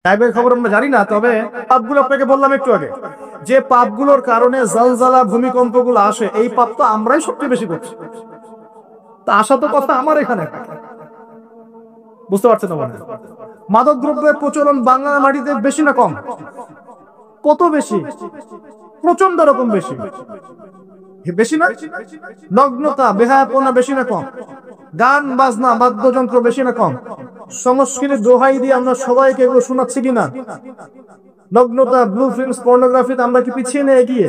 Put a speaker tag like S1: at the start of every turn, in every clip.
S1: গায়েবের খবর আমরা জানি না, তবে পাপগুলো আপনাকে বললাম একটু আগে, যে পাপগুলোর কারণে জলজালা ভূমিকম্পগুলো আসে, এই পাপ তো আমরাই সবচেয়ে বেশি করছি। তা আসা তো কথা আমার এখানে, বুঝতে পারছেন না? মানে মাদক দ্রব্যের প্রচলন বাংলার মাটিতে বেশি না কম? কত বেশি? প্রচন্ড রকম বেশি। বেশি না? নগ্নতা, বেহায়াপনা বেশি না কম? গান বাজনা, বাদ্যযন্ত্র বেশি না কম? সংস্কৃতির দোহাই দিয়ে আমরা সবাইকে এগুলো শোনাচ্ছি কিনা? নগ্নতা, ব্লু ফিল্মস, পর্নোগ্রাফিতে আমরা কি পিছিয়ে নেই এগিয়ে?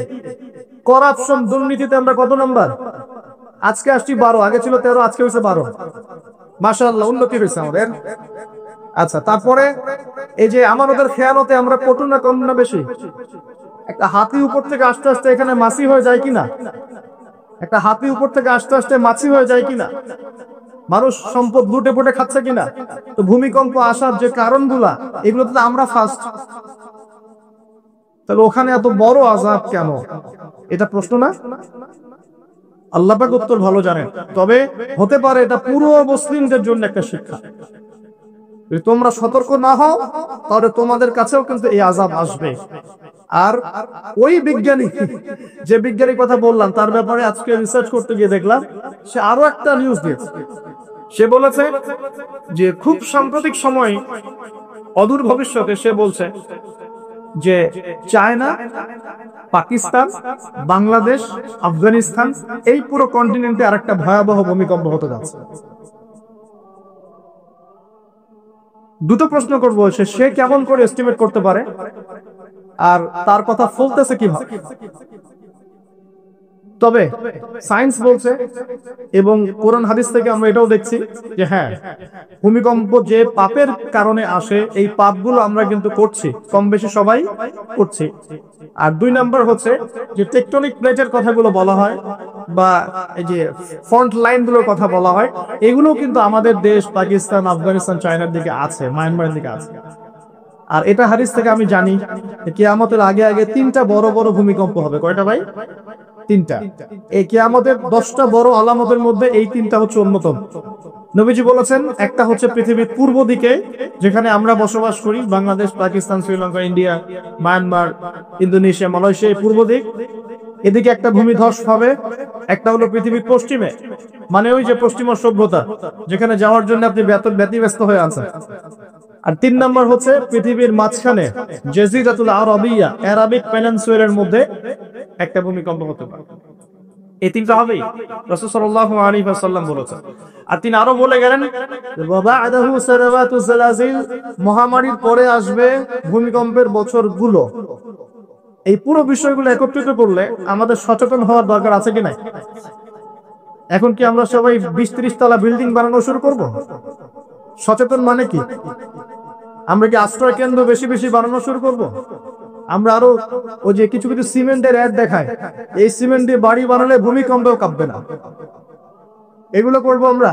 S1: করাপশন, দুর্নীতিতে আমরা কত নাম্বার? আজকে আসছি 12, আগে ছিল 13, আজকে হয়েছে 12। মাশাআল্লাহ, উন্নতি হয়েছে আমাদের। আচ্ছা, তারপরে এই যে আমানতের খেয়ালতে আমরা পটু না কম না বেশি? একটা হাতি উপর থেকে আস্তে আস্তে এখানে মাছি হয়ে যায় কিনা? একটা হাতি উপর থেকে আস্তে আস্তে মাছি হয়ে যায় কিনা? মানুষ সম্পদ লুটে পুটে খাচ্ছে কিনা? তো ভূমিকম্প আসার যে কারণগুলা, এগুলো তো আমরা ফার্স্ট। তাহলে ওখানে এত বড় আযাব কেন? এটা প্রশ্ন না? আল্লাহ পাক উত্তর ভালো জানেন। তবে হতে পারে এটা পুরো মুসলিমদের জন্য একটা শিক্ষা। যদি তোমরা সতর্ক না হও, তাহলে তোমাদের কাছেও কিন্তু এই আযাব আসবে। আর ওই বিজ্ঞানী, যে বিজ্ঞানীর কথা বললাম, তার ব্যাপারে আজকে রিসার্চ করতে গিয়ে দেখলাম সে আরো একটা নিউজ দিয়েছে। সে বলেছে যে খুব সাম্প্রতিক সময়, অদূর ভবিষ্যতে, সে বলছে যে চায়না, পাকিস্তান, বাংলাদেশ, আফগানিস্তান, এই পুরো কন্টিনেন্টে আরেকটা ভয়াবহ ভূমিকম্প হতে যাচ্ছে। দুটো প্রশ্ন করবো, সে কেমন করে এস্টিমেট করতে পারে, আর তার কথা ফলতেছে কিভাবে? তবে সায়েন্স বলছে, এবং কোরআন হাদিস থেকে আমরা এটাও দেখছি যে হ্যাঁ, ভূমিকম্প যে পাপের কারণে আসে, এই পাপগুলো আমরা কিন্তু করছি, কম বেশি সবাই করছি। আর 2 নাম্বার হচ্ছে যে টেকটনিক প্লেটের কথাগুলো বলা হয়, বা এই যে ফ্রন্ট লাইনগুলোর কথা বলা হয়, এগুলো কিন্তু আমাদের দেশ পাকিস্তান, আফগানিস্তান, চায়নার দিকে আছে, মায়ানমারের দিকে আছে। আর এটা হাদিস থেকে আমি জানি কিয়ামতের আগে আগে 3টা বড় বড় ভূমিকম্প হবে। কয়টা ভাই? 3টা। এই কিয়ামতের 10টা বড় আলামতের মধ্যে এই 3টা হচ্ছে অন্যতম। নবীজি বলেছেন, একটা হচ্ছে পৃথিবীর পূর্ব দিকে, যেখানে আমরা বসবাস করি, Bangladesh, Pakistan, Sri Lanka, India, Myanmar, Indonesia, Malaysia, এই পূর্ব দিক, এদিকে একটা ভূমিধস হবে। একটা হলো পৃথিবীর পশ্চিমে, মানে ওই যে পশ্চিমা সভ্যতা, যেখানে যাওয়ার জন্য আপনি ব্যতিব্যস্ত হয়ে আছেন। আর 3 নাম্বার হচ্ছে পৃথিবীর মাঝখানে, জাজিরাতুল আরাবিয়া, আরাবিক পেনিনসুলার মধ্যে একটা ভূমিকম্প হতে পারে। এই 3টা হবেই, রাসূল সাল্লাল্লাহু আলাইহি ওয়াসাল্লাম বলেছেন। আর তিনি আরো বলে গেলেন, ওয়াবাদাহু সারাওয়াতু জালাজিল, মহামারীর পরে আসবে ভূমিকম্পের বছরগুলো। এই পুরো বিষয়গুলো একত্রিত করলে আমাদের সচেতন হওয়ার দরকার আছে কি নাই? এখন কি আমরা সবাই 20-30 তলা বিল্ডিং বানানো শুরু করব? সচেতন মানে কি? আমরা কি আশ্রয় কেন্দ্র বেশি বেশি বানানো শুরু করব? আমরা আরো ওই যে কিছু কিছু সিমেন্টের অ্যাড দেখায়, এই সিমেন্ট দিয়ে বাড়ি বানালে ভূমিকম্পও কাঁপবে না, এগুলো করব আমরা?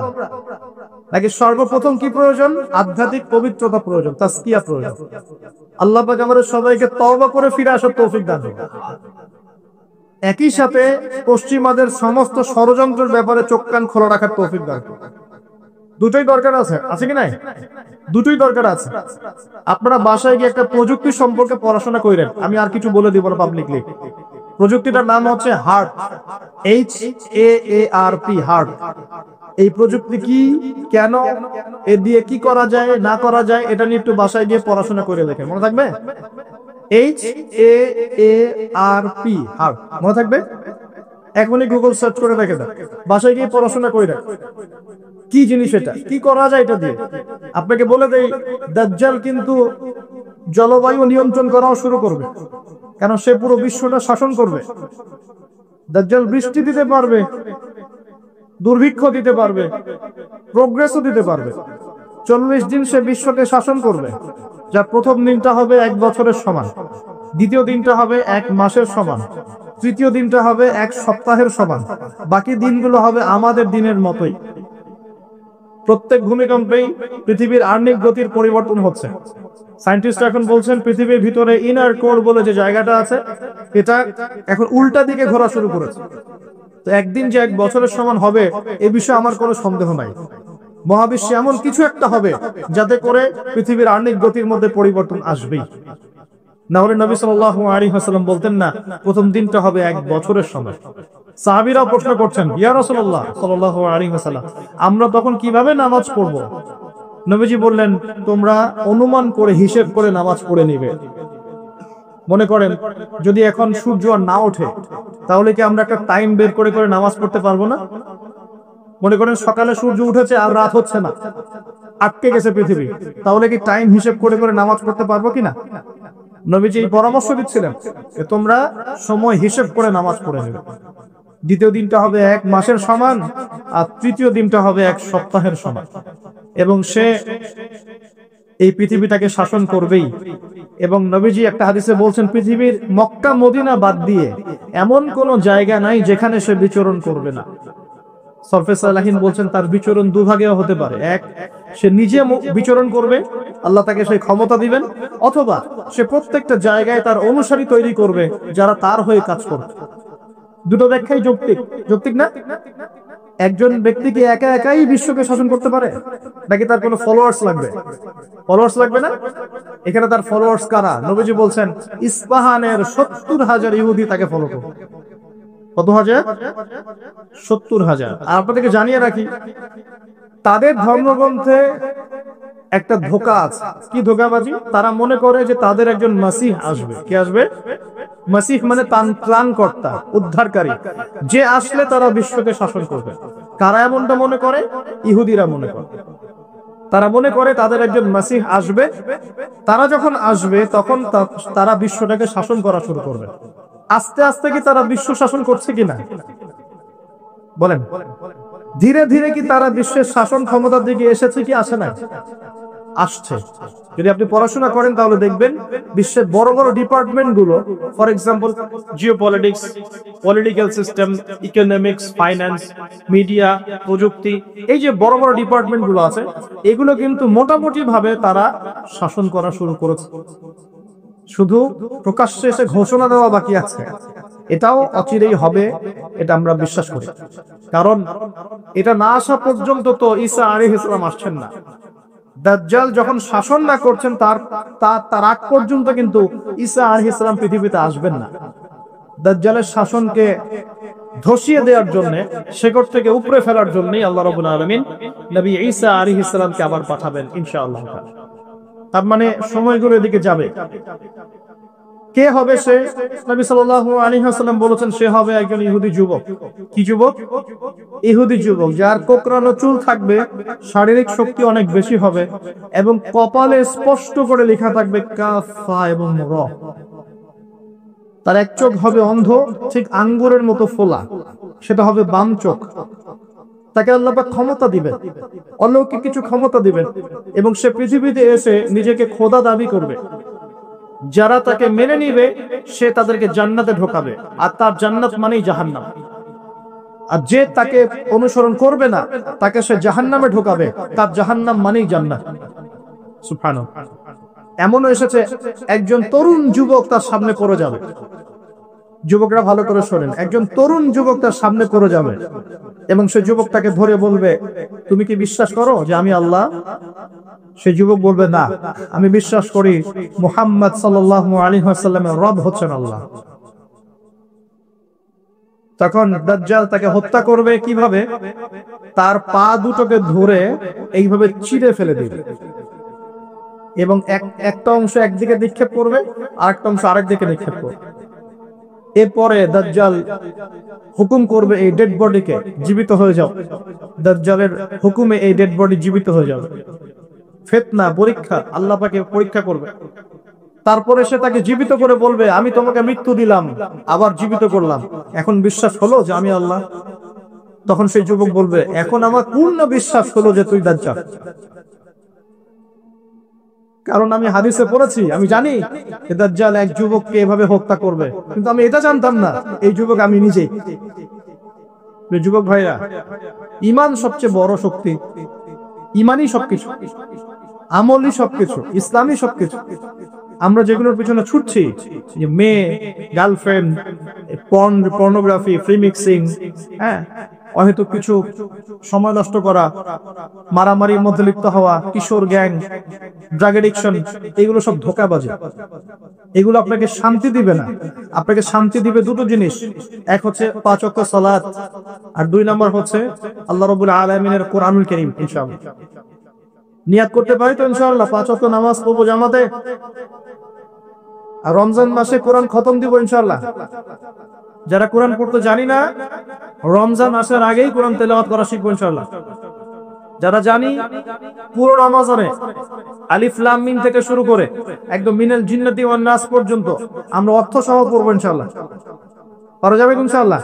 S1: নাকি সর্বপ্রথম কি প্রয়োজন? আধ্যাত্মিক পবিত্রতা প্রয়োজন, তাসকিয়া প্রয়োজন। আল্লাহ পাক আমাদের সবাইকে তওবা করে ফিরে আসার তৌফিক দান করুন। একই সাথে পশ্চিমাদের সমস্ত ষড়যন্ত্রের ব্যাপারে চোখ কান খোলা রাখার তৌফিক দান করুন। দুটোই দরকার আছে, আছে কি নাই? দুটোই দরকার আছে। আপনারা বাসায় গিয়ে একটা প্রযুক্তি সম্পর্কে পড়াশোনা করেন, আমি আর কিছু বলে দিব না পাবলিকলি। প্রযুক্তিটার নাম হচ্ছে হার্ট, HAARP, হার্ট। এই প্রযুক্তি কি, কেন, এ দিয়ে কি করা যায় না করা যায়, এটা নিয়ে একটু বাসায় গিয়ে পড়াশোনা করে দেখেন, মনে থাকবে? HAARP, হার্ট, মনে থাকবে? এখনই গুগল সার্চ করে রেখে দেন, বাসায় গিয়ে পড়াশোনা করে দেন কি জিনিস, এটা কি করা যায় এটা দিয়ে। আপনাকে বলে দেই, দাজ্জাল কিন্তু জলবায়ু নিয়ন্ত্রণ করাও শুরু করবে, কারণ সে পুরো বিশ্বটা শাসন করবে। দাজ্জাল বৃষ্টি দিতে পারবে, দুর্ভিক্ষ দিতে পারবে, প্রোগ্রেসও দিতে পারবে। 40 দিন সে বিশ্বকে শাসন করবে, যা প্রথম দিনটা হবে 1 বছরের সমান, দ্বিতীয় দিনটা হবে 1 মাসের সমান, তৃতীয় দিনটা হবে 1 সপ্তাহের সমান, বাকি দিনগুলো হবে আমাদের দিনের মতোই। প্রত্যেক ভূমিকম্পেই পৃথিবীর আর্নিক গতির পরিবর্তন হচ্ছে। সায়েন্টিস্টরা এখন বলছেন পৃথিবীর ভিতরে ইনার কোর বলে যে জায়গাটা আছে, এটা এখন উল্টা দিকে ঘোরা শুরু করেছে। তো একদিন যে 1 বছরের সমান হবে, এ বিষয়ে আমার কোনো সন্দেহ নাই। মহাবিশ্বে এমন কিছু একটা হবে যাতে করে পৃথিবীর আর্নিক গতির মধ্যে পরিবর্তন আসবেই। না হলে নবী সাল্লাল্লাহু আলাইহি ওয়াসাল্লাম বলতেন না প্রথম দিনটা হবে 1 বছরের সময়। সাহাবীরাও প্রশ্ন করছেন, ইয়া রাসূলুল্লাহ সাল্লাল্লাহু আলাইহি ওয়াসাল্লাম, আমরা তখন কিভাবে নামাজ পড়ব? নবীজি বললেন, তোমরা অনুমান করে হিসেব করে নামাজ পড়ে নিবে। মনে করেন যদি এখন সূর্য আর না ওঠে, তাহলে কি আমরা একটা টাইম বের করে করে নামাজ পড়তে পারবো না? মনে করেন সকালে সূর্য উঠেছে আর রাত হচ্ছে না, আটকে গেছে পৃথিবী, তাহলে কি টাইম হিসেব করে করে নামাজ পড়তে পারবো কিনা? নবীজি এই পরামর্শ দিচ্ছিলেন যে তোমরা সময় হিসেব করে নামাজ পড়ে নেবে। দ্বিতীয় দিনটা হবে 1 মাসের সমান, আর তৃতীয় দিনটা হবে 1 সপ্তাহের সমান, এবং সে এই পৃথিবীটাকে শাসন করবেই। এবং নবীজি একটা হাদিসে বলছেন, পৃথিবীর মক্কা মদিনা বাদ দিয়ে এমন কোন জায়গা নাই যেখানে সে বিচরণ করবে না। সরফে সালাহিন বলছেন তার বিচরণ দুভাগেও হতে পারে, এক সে নিজে বিচরণ করবে, আল্লাহ তাকে সেই ক্ষমতা দিবেন, অথবা সে প্রত্যেকটা জায়গায় তার অনুসারী তৈরি করবে যারা তার হয়ে কাজ করবে। দুটো ব্যাখ্যাই যৌক্তিক, যৌক্তিক না? একজন ব্যক্তি কি একা একাই বিশ্বকে শাসন করতে পারে, নাকি তার কোনো ফলোয়ার্স লাগবে? ফলোয়ার্স লাগবে না? এখানে তার ফলোয়ার্স কারা? নবীজি বলছেন ইস্পাহানের 70,000 ইহুদি তাকে ফলো করবে। কত হাজার? 70,000। আর আপনাদেরকে জানিয়ে রাখি, তাদের ধর্মগ্রন্থে একটা ধোঁকা আছে। কি ধোঁকাবাজি? তারা মনে করে যে তাদের একজন মাসিহ আসবে। কি আসবে? মাসিহ মানে ত্রাণকর্তা, উদ্ধারকারী, যে আসলে তারা বিশ্বকে শাসন করবে। কারা এমনটা মনে করে? ইহুদিরা মনে করে। তারা মনে করে তাদের একজন মাসিহ আসবে, তারা যখন আসবে তখন তারা বিশ্বটাকে শাসন করা শুরু করবে। আস্তে আস্তে কি তারা বিশ্ব শাসন করছে কিনা বলেন? ধীরে ধীরে কি তারা বিশ্বের শাসন ক্ষমতার দিকে এসেছে কি আসে না? আসছে। যদি আপনি পড়াশোনা করেন তাহলে দেখবেন বিশ্বের বড় বড় ডিপার্টমেন্ট গুলো, for example geopolitics, political system, economics, finance, media, প্রযুক্তি, এই যে বড় বড় ডিপার্টমেন্ট গুলো আছে, এগুলো কিন্তু মোটামুটি ভাবে তারা শাসন করা শুরু করেছে। শুধু প্রকাশ্যে এসে ঘোষণা দেওয়া বাকি আছে। এটাও অচিরেই হবে, এটা আমরা বিশ্বাস করি। কারণ এটা না আসা পর্যন্ত তো ঈসা আলাইহিস সালাম আসছেন না। দাজ্জাল যখন শাসন না করছেন তার আগ পর্যন্ত কিন্তু ঈসা আলাইহিস সালাম পৃথিবীতে আসবেন না। দাজ্জালের শাসনকে ধসিয়ে দেওয়ার জন্য, শেকড় থেকে উপড়ে ফেলার জন্যই আল্লাহ রাব্বুল আলামিন নবী ঈসা আলাইহিস সালামকে আবার পাঠাবেন ইনশাআল্লাহ। তার মানে সময়গুলো এদিকে যাবে। কে হবে সে? নবী সাল্লাল্লাহু আলাইহি ওয়াসাল্লাম বলেছেন সে হবে একজন ইহুদি যুবক। কি যুবক? ইহুদি যুবক, যার কোকড়ানো চুল থাকবে, শারীরিক শক্তি অনেক বেশি হবে, এবং কপালে স্পষ্ট করে লেখা থাকবে কাফা এবং র। তার এক চোখ হবে অন্ধ, ঠিক আঙ্গুরের মতো ফোলা, সেটা হবে বাম চোখ। তাকে আল্লাহ পাক ক্ষমতা দিবেন, অলৌকিক কিছু ক্ষমতা দিবেন, এবং সে পৃথিবীতে এসে নিজেকে খোদা দাবি করবে। যারা তাকে মেনে নিবে সে তাদেরকে জান্নাতে ঢোকাবে, আর তার জান্নাত মানেই জাহান্নাম। আর যে তাকে অনুসরণ করবে না, তাকে সে জাহান্নামে ঢোকাবে, তার জাহান্নাম মানেই জান্নাত। সুবহানাল্লাহ। এমনও এসেছে একজন তরুণ যুবক তার সামনে পড়ে যাবে। যুবকরা ভালো করে শোনেন, একজন তরুণ যুবক তার সামনে পড়ে যাবে, এবং সে যুবক তাকে ধরে বলবে, তুমি কি বিশ্বাস করো যে আমি আল্লাহ? সে যুবক বলবে, না, আমি বিশ্বাস করি মুহাম্মদ সাল্লাল্লাহু আলাইহি ওয়াসাল্লামের রব হচ্ছেন আল্লাহ। তখন দাজ্জাল তাকে হত্যা করবে কিভাবে? তার পা দুটোকে ধরে এইভাবে চিড়ে ফেলে দিবে, এবং একটা অংশ একদিকে নিক্ষেপ করবে, আরেকটা অংশ আরেক দিকে নিক্ষেপ করবে। এরপরে দাজ্জাল হুকুম করবে এই ডেড বডিকে জীবিত হয়ে যাও। দাজ্জালের হুকুমে এই ডেড বডি জীবিত হয়ে যাবে। ফিতনা, পরীক্ষা, আল্লাহ পাকে পরীক্ষা করবে। তারপরে সে তাকে জীবিত করে বলবে, আমি তোমাকে মৃত্যু দিলাম, আবার জীবিত করলাম, এখন বিশ্বাস হলো যে আমি আল্লাহ? তখন সেই যুবক বলবে, এখন আমার পূর্ণ বিশ্বাস হলো যে তুই দাজ্জাল। কারণ আমি হাদিসে পড়েছি, আমি জানি যে দাজ্জাল এক যুবককে এভাবে হত্যা করবে, কিন্তু আমি এটা জানতাম না এই যুবক আমি নিজেই। যুবক ভাইরা, ঈমান সবচেয়ে বড় শক্তি। ঈমানই সবকিছু, আমলই সবকিছু, ইসলামই সবকিছু। আমরা যেগুলোর পিছনে ছুটছি, যে মেয়ে, গার্লফ্রেন্ড, পর্নোগ্রাফি, ফ্রি মিক্সিং, হ্যাঁ, অহেতুক কিছু সময় নষ্ট করা, মারামারির মধ্যে লিপ্ত হওয়া, কিশোর গ্যাং, ড্রাগ এডিকশন, এগুলো সব ধোঁকাবাজি। এগুলো আপনাকে শান্তি দিবে না। আপনাকে শান্তি দিবে দুটো জিনিস, এক হচ্ছে 5 ওয়াক্ত সালাত, আর 2 নম্বর হচ্ছে আল্লাহ রাব্বুল আলামিনের কোরআনুল কারীম। ইনশাআল্লাহ নিয়াত করতে পারি তো ইনশাআল্লাহ 5 ওয়াক্ত নামাজ পড়বো জামাতে, আর রমজান মাসে কোরআন খতম দিব ইনশাআল্লাহ। যারা কোরআন পড়তে জানি না, রমজান আসার আগেই কোরআন তেলাওয়াত করা শিখবো ইনশাআল্লাহ। যারা জানি, পুরো রমজানে আলিফ লাম মিম থেকে শুরু করে একদম মিনাল জিন্নাতি ওয়ান নাস পর্যন্ত আমরা অর্থ সহ পড়বো ইনশাআল্লাহ। পারা যাবে ইনশাআল্লাহ।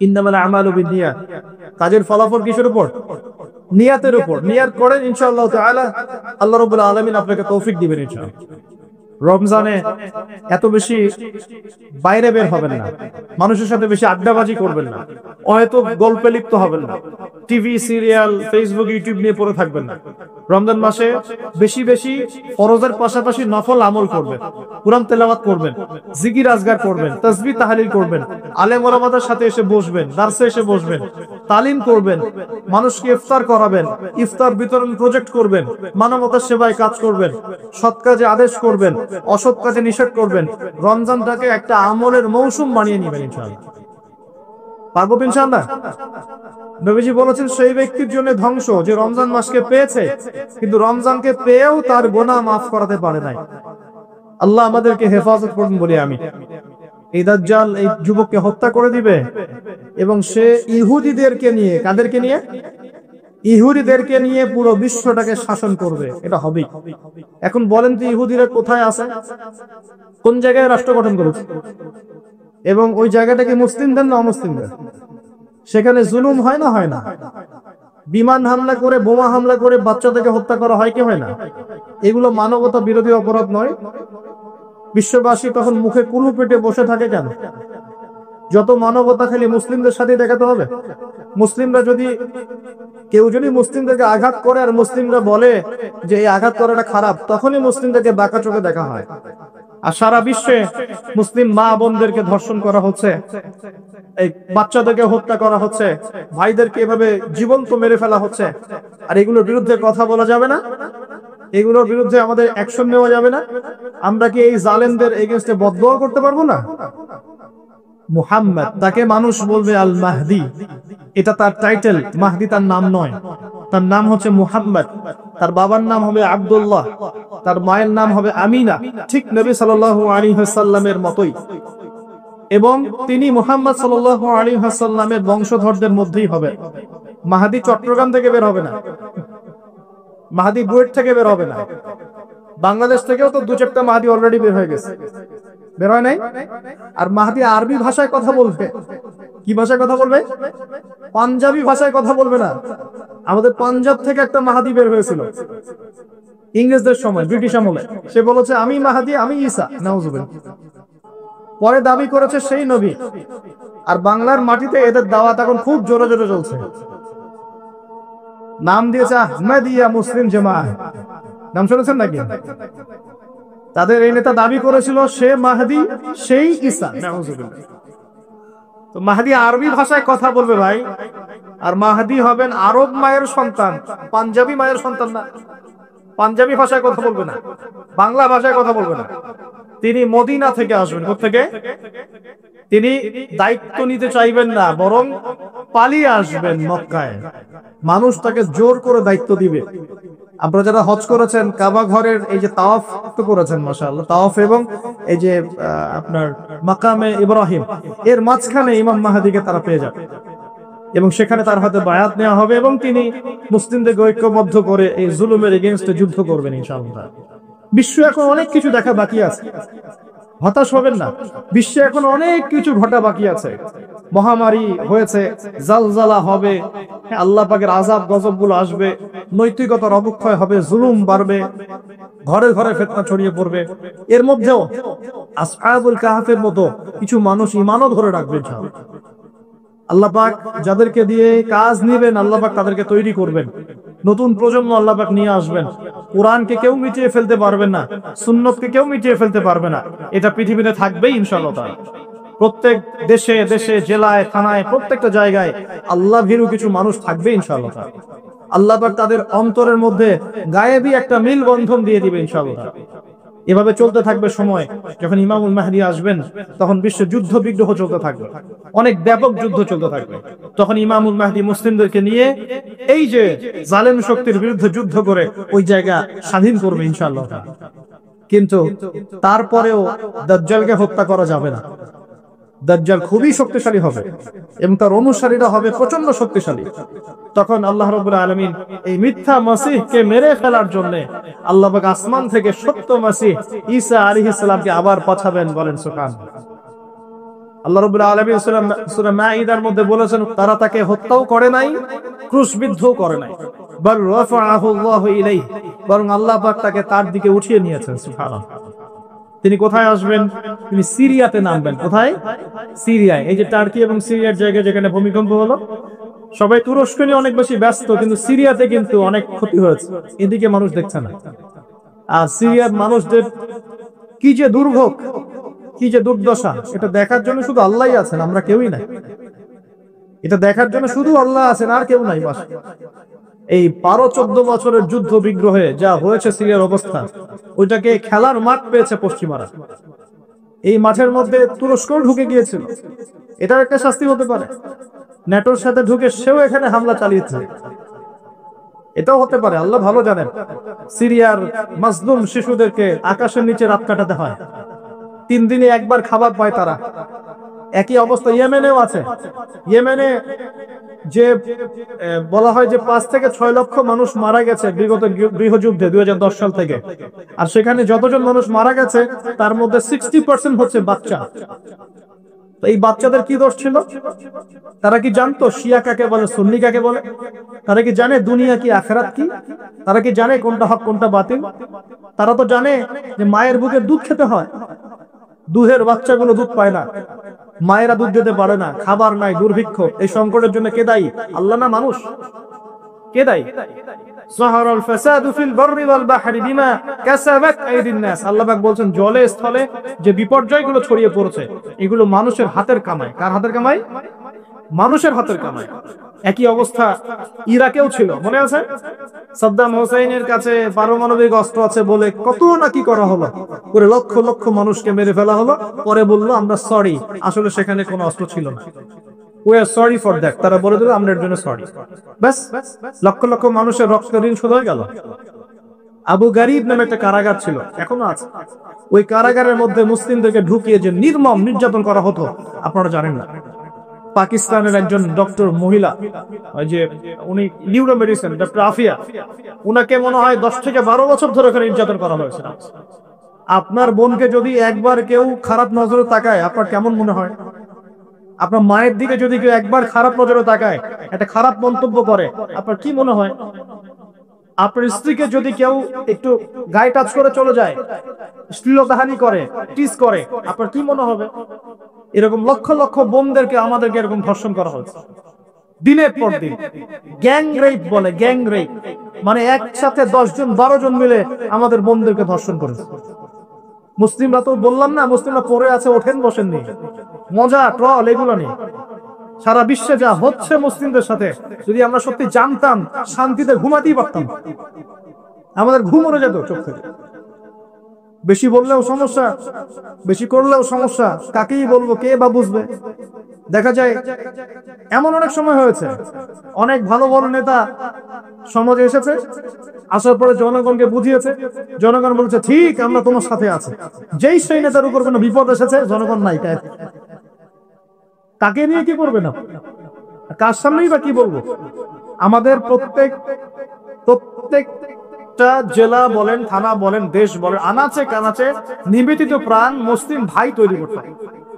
S1: ইন্নামাল আমালু বিন্নিয়াত, কাজের ফলাফল কিসের উপর? নিয়াতের উপর। নিয়াত করেন ইনশাআল্লাহ তাআলা, আল্লাহ রাব্বুল আলামিন আপনাকে তৌফিক দিবেন ইনশাআল্লাহ। রমজানে এত বেশি বাইরে বের হবেন না, মানুষের সাথে বেশি আড্ডাবাজি করবেন না, হয়তো গল্পে লিপ্ত হবেন না, টিভি সিরিয়াল ফেসবুক ইউটিউব নিয়ে পড়ে থাকবেন না। রমজান মাসে বেশি বেশি ফরজের পাশাপাশি নফল আমল করবেন, কুরআন তেলাওয়াত করবেন, জিকির আজগার করবেন, তাসবিহ তাহলিল করবেন, আলেম ওলামাদের সাথে এসে বসবেন, দার্সে এসে বসবেন, তালিম করবেন, মানুষকে ইফতার করাবেন, ইফতার বিতরণ প্রজেক্ট করবেন, মানবতার সেবায় কাজ করবেন, সৎ কাজে আদেশ করবেন, অসৎ কাজে নিষেধ করবেন। রমজানটাকে একটা আমলের মৌসুম বানিয়ে নেবেন ইনশাআল্লাহ। পারবো ইনশাআল্লাহ। নবীজি বলেছেন সেই ব্যক্তির জন্য ধ্বংস যে রমজান মাসকে পেয়েছে কিন্তু রমজানকে পেয়েও তার গুনাহ মাফ করাতে পারে নাই। আল্লাহ আমাদেরকে হেফাজত করুন বলি আমি। এই দাজ্জাল এই যুবককে হত্যা করে দিবে এবং সে ইহুদিদেরকে নিয়ে, কাদেরকে নিয়ে? ইহুদিদেরকে নিয়ে পুরো বিশ্বটাকে শাসন করবে। এটা হবেই। এখন বলেন তো ইহুদিরা কোথায় আছে? কোন জায়গায় রাষ্ট্র গঠন করেছে? এবং ওই জায়গাটা কি মুসলিমদের না অমুসলিমদের? সেখানে জুলুম হয় না হয় না? বিমান হামলা করে, বোমা হামলা করে বাচ্চাদেরকে হত্যা করা হয় কি হয় না? এগুলো মানবতা বিরোধী অপরাধ নয়? বিশ্ববাসী তখন মুখে কুলু পেটে বসে থাকে কেন? যত মানবতা খালি মুসলিমদের সাথে দেখাতে হবে? মুসলিমরা যদি, কেউ যদি মুসলিমদেরকে আঘাত করে আর মুসলিমরা বলে যে এই আঘাত করাটা খারাপ, তখনই মুসলিমদেরকে বাঁকা চোখে দেখা হয়। আর সারা বিশ্বে মুসলিম মা বোনদেরকে ধর্ষণ করা হচ্ছে, এই বাচ্চাদেরকে হত্যা করা হচ্ছে, ভাইদেরকে এভাবে জীবন্ত মেরে ফেলা হচ্ছে। আর এগুলোর বিরুদ্ধে কথা বলা যাবে না? এগুলোর বিরুদ্ধে আমাদের অ্যাকশন নেওয়া যাবে না? আমরা কি এই জালেমদের এগেইনস্টে বদদোয়া করতে পারবো না? মুহাম্মদ, তাকে মানুষ বলবে আল মাহদি, এটা তার টাইটেল। মাহদি তার নাম নয়, তার নাম হচ্ছে মুহাম্মদ। তার বাবার নাম হবে আব্দুল্লাহ, তার মায়ের নাম হবে আমিনা, ঠিক নবী সাল্লাল্লাহু আলাইহি ওয়াসাল্লামের মতোই। এবং তিনি মুহাম্মদ সাল্লাল্লাহু আলাইহি ওয়াসাল্লামের বংশধরদের মধ্যেই হবে। মাহদি চট্টগ্রাম থেকে বের হবে না, মাহদি বুয়েট থেকে বের হবে না। বাংলাদেশ থেকেও তো 2-4টা মাহদি অলরেডি বের হয়ে গেছে, বের হয় নাই? আর মাহদি আরবি ভাষায় কথা বলবে। কি ভাষায় কথা বলবে? পাঞ্জাবি ভাষায় কথা বলবে না। আমাদের পাঞ্জাব থেকে একটা মাহদি বের হয়েছিল ইংরেজদের সময়, ব্রিটিশ আমলে। সে বলেছে আমি মাহদি, আমি ঈসা। নাউজুবিল্লাহ। পরে দাবি করেছে সেই নবী। আর বাংলার মাটিতে এদের দাওয়াত এখন খুব জোরে জোরে চলছে। নাম দিয়েছে আহমদিয়া মুসলিম জামাআহ। নাম শুনেছেন নাকি? তাদের এই নেতা দাবি করেছিল সে মাহদি, সেই ঈসা। নাউজুবিল্লাহ। তো মাহদি আরবি ভাষায় কথা বলবে ভাই, আর মাহদি হবেন আরব মায়ের সন্তান, পাঞ্জাবি মায়ের সন্তান না। পাঞ্জাবি ভাষায় কথা বলবে না, বাংলা ভাষায় কথা বলবে না। তিনি মদিনা থেকে আসবেন। কোত্থেকে? তিনি দায়িত্ব নিতে চাইবেন না, বরং পালিয়ে আসবেন মক্কায়। মানুষ তাকে জোর করে দায়িত্ব দিবে। আপনারা যারা হজ করেছেন, কাবা ঘরের এই যে তাওয়াফ তো করেছেন মাশাআল্লাহ, তাওয়াফ এবং এই যে আপনার মাকামে ইব্রাহিম, এর মাঝখানে ইমাম মাহদিকে তারা পেয়ে যাবে এবং সেখানে তার হাতে বায়াত নেওয়া হবে এবং তিনি মুসলিমদেরকে ঐক্যবদ্ধ করে এই জুলুমের এগেইনস্টে যুদ্ধ করবেন ইনশাআল্লাহ। বিশ্ব এখন অনেক কিছু দেখা বাকি আছে, হতাশ হবেন না। বিশ্বে এখন অনেক কিছু ঘটা বাকি আছে। মহামারী হয়েছে, জালজালা হবে, আল্লাহ পাকের আযাব গজব গুলো আসবে, নৈতিকতার অবক্ষয় হবে, জুলুম বাড়বে, ঘরে ঘরে ফিতনা ছড়িয়ে পড়বে। এর মধ্যেও আসহাবুল কাহফের মতো কিছু মানুষ ঈমানও ধরে রাখবে ইনশাআল্লাহ। আল্লাহ পাক যাদেরকে দিয়ে কাজ নেবেন, আল্লাহ পাক তাদেরকে তৈরি করবেন। নতুন প্রজন্ম আল্লাহ পাক নিয়ে আসবেন। কোরআনকে কেউ মিটিয়ে ফেলতে পারবে না, সুন্নতকে কেউ মিটিয়ে ফেলতে পারবে না। এটা পৃথিবীতে থাকবেই ইনশাআল্লাহ তাআলা। প্রত্যেক দেশে দেশে জেলায় থানায় প্রত্যেকটা জায়গায় আল্লাহ ভীরু কিছু মানুষ থাকবে ইনশাআল্লাহ। আল্লাহ পাক তাদের অন্তরের মধ্যে গায়েবী একটা মিল বন্ধন দিয়ে দিবে ইনশাআল্লাহ। এভাবে চলতে থাকবে সময়। যখন ইমামুল মাহদী আসবেন তখন বিশ্ব যুদ্ধ বিগ্রহ চলতে থাকবে, অনেক ব্যাপক যুদ্ধ চলতে থাকবে। তখন ইমামুল মাহদী মুসলিমদেরকে নিয়ে এই যে জালেম শক্তির বিরুদ্ধে যুদ্ধ করে ওই জায়গা স্বাধীন করবে ইনশাআল্লাহ। কিন্তু তারপরেও দাজ্জালকে হত্যা করা যাবে না। দাজ্জাল খুবই শক্তিশালী হবে এবং তার অনুসারীরা হবে প্রচন্ড শক্তিশালী। তখন আল্লাহ রাব্বুল আলামিন এই মিথ্যা মসিহকে মেরে ফেলার জন্য আল্লাহ পাক আসমান থেকে সত্য মসিহ ঈসা আলাইহিস সালামকে আবার পাঠাবেন। বলেন সুবহানাল্লাহ। আল্লাহ রাব্বুল আলামিন সূরা মাঈদার মধ্যে বলেছেন তারা তাকে হত্যাও করে নাই, ক্রুশবিদ্ধও করে নাই, বল রাফাআহু আল্লাহু ইলাইহি, বরং আল্লাহ পাক তাকে তার দিকে উঠিয়ে নিয়েছেন। সুবহানাল্লাহ। তিনি কোথায় আসবেন? তিনি সিরিয়াতে নামবেন। কোথায়? সিরিয়ায়। এই যে টার্কি এবং সিরিয়ার জায়গায় যেখানে ভূমিকম্প হলো, সবাই তুরস্ক নিয়ে অনেক বেশি ব্যস্ত, কিন্তু সিরিয়াতে কিন্তু অনেক ক্ষতি হয়েছে, এদিকে মানুষ দেখছে না। আর সিরিয়ার মানুষদের কি যে দুর্ভোগ, কি যে দুর্দশা, এটা দেখার জন্য শুধু আল্লাহই আছেন, আমরা কেউই নাই। এটা দেখার জন্য শুধু আল্লাহ আছেন, আর কেউ নাই। বাস এই 12-14 বছরের যুদ্ধ বিগ্রহে যা হয়েছে সিরিয়ার অবস্থা, ওইটাকে খেলার মাঠ পেয়েছে পশ্চিমারা। এই মাঠের মধ্যে তুরস্ক ঢুকে গিয়েছিল, এটার একটা শাস্তি হতে পারে। ন্যাটোর সাথে ঢুকে সেও এখানে হামলা চালিয়েছে, এটাও হতে পারে, আল্লাহ ভালো জানেন। সিরিয়ার মাজলুম শিশুদেরকে আকাশের নিচে রাত কাটাতে হয়, 3 দিনে একবার খাবার পায় তারা। একই অবস্থা ইয়েমেনেও আছে। ইয়েমেনে যে বলা হয় যে 5 থেকে 6 লক্ষ মানুষ মারা গেছে বিগত গৃহযুদ্ধে 2010 সাল থেকে, আর সেখানে যতজন মানুষ মারা গেছে তার মধ্যে 60% হচ্ছে বাচ্চা। তো এই বাচ্চাদের কি দোষ ছিল? তারা কি জানতো শিয়া কাকে বলে, সুন্নি কাকে বলে? তারা কি জানে দুনিয়া কি, আখিরাত কি? তারা কি জানে কোনটা হক কোনটা বাতিল? তারা তো জানে যে মায়ের বুকের দুধ খেতে হয়, দুধের বাচ্চাগুলো দুধ পায় না, মায়েরা দুধ দিতে পারে না, খাবার নাই, দুর্ভিক্ষ। এই সংকটের জন্য কে দায়ী? আল্লাহ না মানুষ? কে দায়ী? যাহারাল ফাসাদু ফিল বাররি ওয়াল বাহরি বিমা কাসাবাত আইদিন নাস। আল্লাহ পাক বলেন জলে স্থলে যে বিপর্যয়গুলো ছড়িয়ে পড়েছে এগুলো মানুষের হাতের কামাই। কার হাতের কামাই? মানুষের হাতের কামাই। একই অবস্থা ইরাকেও ছিল, মনে আছে? সাদ্দাম হোসেনের কাছে পারমাণবিক অস্ত্র আছে বলে কত নাকি করা হলো, করে লক্ষ লক্ষ মানুষকে মেরে ফেলা হলো। পরে বললো আমরা সরি, আসলে সেখানে কোনো অস্ত্র ছিল না। We are sorry for that. তারা বলে দিল আমরা এর জন্য সরি। বাস, লক্ষ লক্ষ মানুষের রক্ত ঋণ শোধ হয়ে গেল। আবু গারিব নামে একটা কারাগার ছিল, এখনো আছে। ওই কারাগারের মধ্যে মুসলিমদেরকে ঢুকিয়ে যে নির্মম নির্যাতন করা হতো আপনারা জানেন না। পাকিস্তানের একজন ডক্টর মহিলা, ওই যে উনি নিউরো মেডিসিন ডক্টর আফিয়া, উনাকে মনে হয় 10 থেকে 12 বছর ধরে ওখানে নির্যাতন করা হয়েছে। আপনার বোনকে যদি একবার কেউ খারাপ নজরে তাকায় আপনার কেমন মনে হয়? আপনার মায়ের দিকে যদি কেউ একবার খারাপ নজরে তাকায়, একটা খারাপ মন্তব্য করে, আপনার কি মনে হয়? আপনার স্ত্রীকে যদি কেউ একটু গায়ে টাচ করে চলে যায়, শ্লীলতাহানি করে, টিজ করে, আপনার কি মনে হবে? এরকম লক্ষ লক্ষ বোনদেরকে আমাদেরকে এরকম ধর্ষণ করা হচ্ছে দিনের পর দিন। গ্যাং রেপ বলে, গ্যাং রেপ মানে একসাথে 10 জন 12 জন মিলে আমাদের বোনদেরকে ধর্ষণ করেছে। মুসলিমরা তো বললাম না, মুসলিমরা পড়ে আছে, ওঠেন বসেননি। মজা ট্রল এগুলো নেই। সারা বিশ্বে যা হচ্ছে মুসলিমদের সাথে, যদি আমরা সত্যি জানতাম শান্তিতে ঘুমাতেই পারতাম, আমাদের ঘুম উড়ে যেত চোখ থেকে। বেশি বললেও সমস্যা, বেশি করলেও সমস্যা, কাকেই বলবো, কে বা বুঝবে? দেখা যায় এমন অনেক সময় হয়েছে, অনেক ভালো বড় নেতা সমাজে এসেছে, আসার পরে জনগণকে বুঝিয়েছে, জনগণ বলছে ঠিক আমরা তোমার সাথে আছি। যেই সেই নেতার উপর কোনো বিপদ এসেছে জনগণ নাই, তাকে নিয়ে কি করবে না, কার সামনেই বা কি বলবো? আমাদের প্রত্যেকটা জেলা বলেন, থানা বলেন, দেশ বলেন, আনাচে কানাচে নিবেদিত প্রাণ মুসলিম ভাই তৈরি করতে হবে,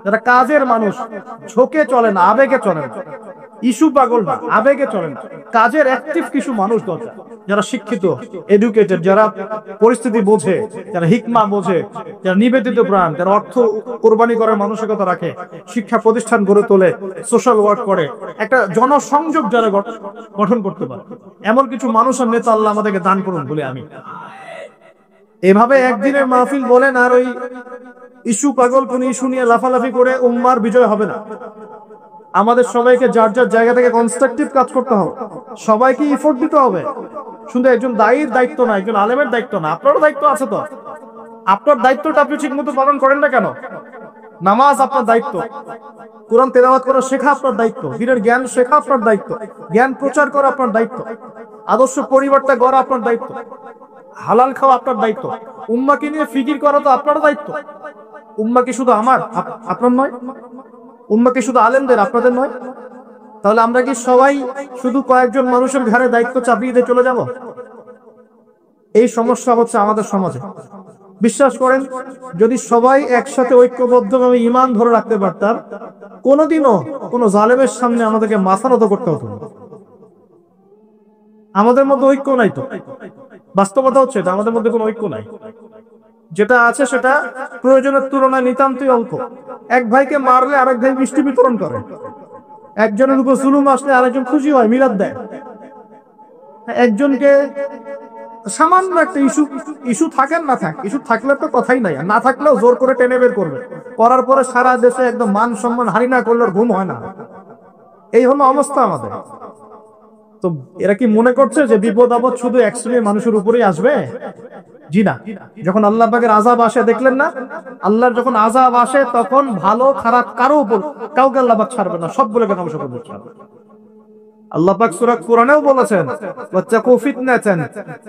S1: যারা কাজের মানুষ, ঝোঁকে চলে না, আবেগে চলে না, ইস্যু পাগল না, আবেগে চলে না, কাজের অ্যাক্টিভ কিছু মানুষ দরকার, যারা শিক্ষিত, এডুকেটেড, যারা পরিস্থিতি বোঝে, যারা হিকমা বোঝে, যারা নিবেদিত প্রাণ, যারা অর্থ কোরবানি করার মানসিকতা রাখে, শিক্ষা প্রতিষ্ঠান গড়ে তোলে, সোশ্যাল ওয়ার্ক করে, একটা জনসংযোগ যারা গঠন করতে পারে, এমন কিছু মানুষের নেতা আল্লাহ আমাদেরকে দান করুন বলে আমি। এভাবে একদিনের মাহফিল বলেন আর ওই ইস্যু পাগল কোন ইস্যু নিয়ে লাফালাফি করে উম্মার বিজয় হবে না। আমাদের সবাইকে যার যার জায়গা থেকে কনস্ট্রাকটিভ কাজ করতে হবে, সবাইকে এফোর্ট দিতে হবে। শুধু একজন দায়ীর দায়িত্ব না, একজন আলেমের দায়িত্ব না, আপনারও দায়িত্ব আছে। তো আপনার দায়িত্বটা আপনি ঠিক মতো পালন করেন না কেন? নামাজ আপনার দায়িত্ব, কোরআন তেলাওয়াত করা শেখা আপনার দায়িত্ব, দিনের জ্ঞান শেখা আপনার দায়িত্ব, জ্ঞান প্রচার করা আপনার দায়িত্ব, আদর্শ পরিবারটা গড়া আপনার দায়িত্ব, হালাল খাওয়া আপনার দায়িত্ব, উম্মাকে নিয়ে ফিকির করা তো আপনার দায়িত্ব। উম্মা কি শুধু আমার, আপনার নয়? উম্মা কি শুধু আলেমদের, আপনাদের নয়? তাহলে আমরা কি সবাই শুধু কয়েকজন মানুষের ঘাড়ে দায়িত্ব চাপিয়ে দিয়ে চলে যাব? এই সমস্যা হচ্ছে আমাদের সমাজে। বিশ্বাস করেন, যদি সবাই একসাথে ঐক্যবদ্ধভাবে ঈমান ধরে রাখতে পারতাম, কোনোদিনও কোনো জালেমের সামনে আমাদেরকে মাথা নত করতে হতো না। আমাদের মধ্যে ঐক্য নাই। তো বাস্তবতা হচ্ছে এটা, আমাদের মধ্যে কোনো ঐক্য নাই। যেটা আছে সেটা প্রয়োজনের তুলনায় নিতান্তই অল্প। এক ভাইকে মারলে আরেক ভাই মিষ্টি বিতরণ করে, একজনের উপর জুলুম আসলে আরেকজন খুশি হয়, মিলাদ দেয়। একজনকে সামান্য একটা ইস্যু থাকেন না থাক, ইস্যু থাকলে তো কথাই নাই, না থাকলেও জোর করে টেনে বের করবে, করার পরে সারা দেশে একদম মান সম্মান হারি না করলে ঘুম হয় না। এই হলো অবস্থা আমাদের। তো এরা কি মনে করছে যে বিপদ আপদ শুধু এক শ্রেণীর মানুষের উপরেই আসবে? জি না। যখন আল্লাহ পাকের আযাব আসে, দেখলেন না, আল্লাহর যখন আযাব আসে তখন ভালো খারাপ কারো উপর কাউকে আল্লাহ পাক ছাড়বে না, সবগুলোকে ধ্বংস করে দিবেন। আল্লাহ পাক সূরা কোরআনেও বলেছেন, ওয়াত্তাকু ফিতনাতান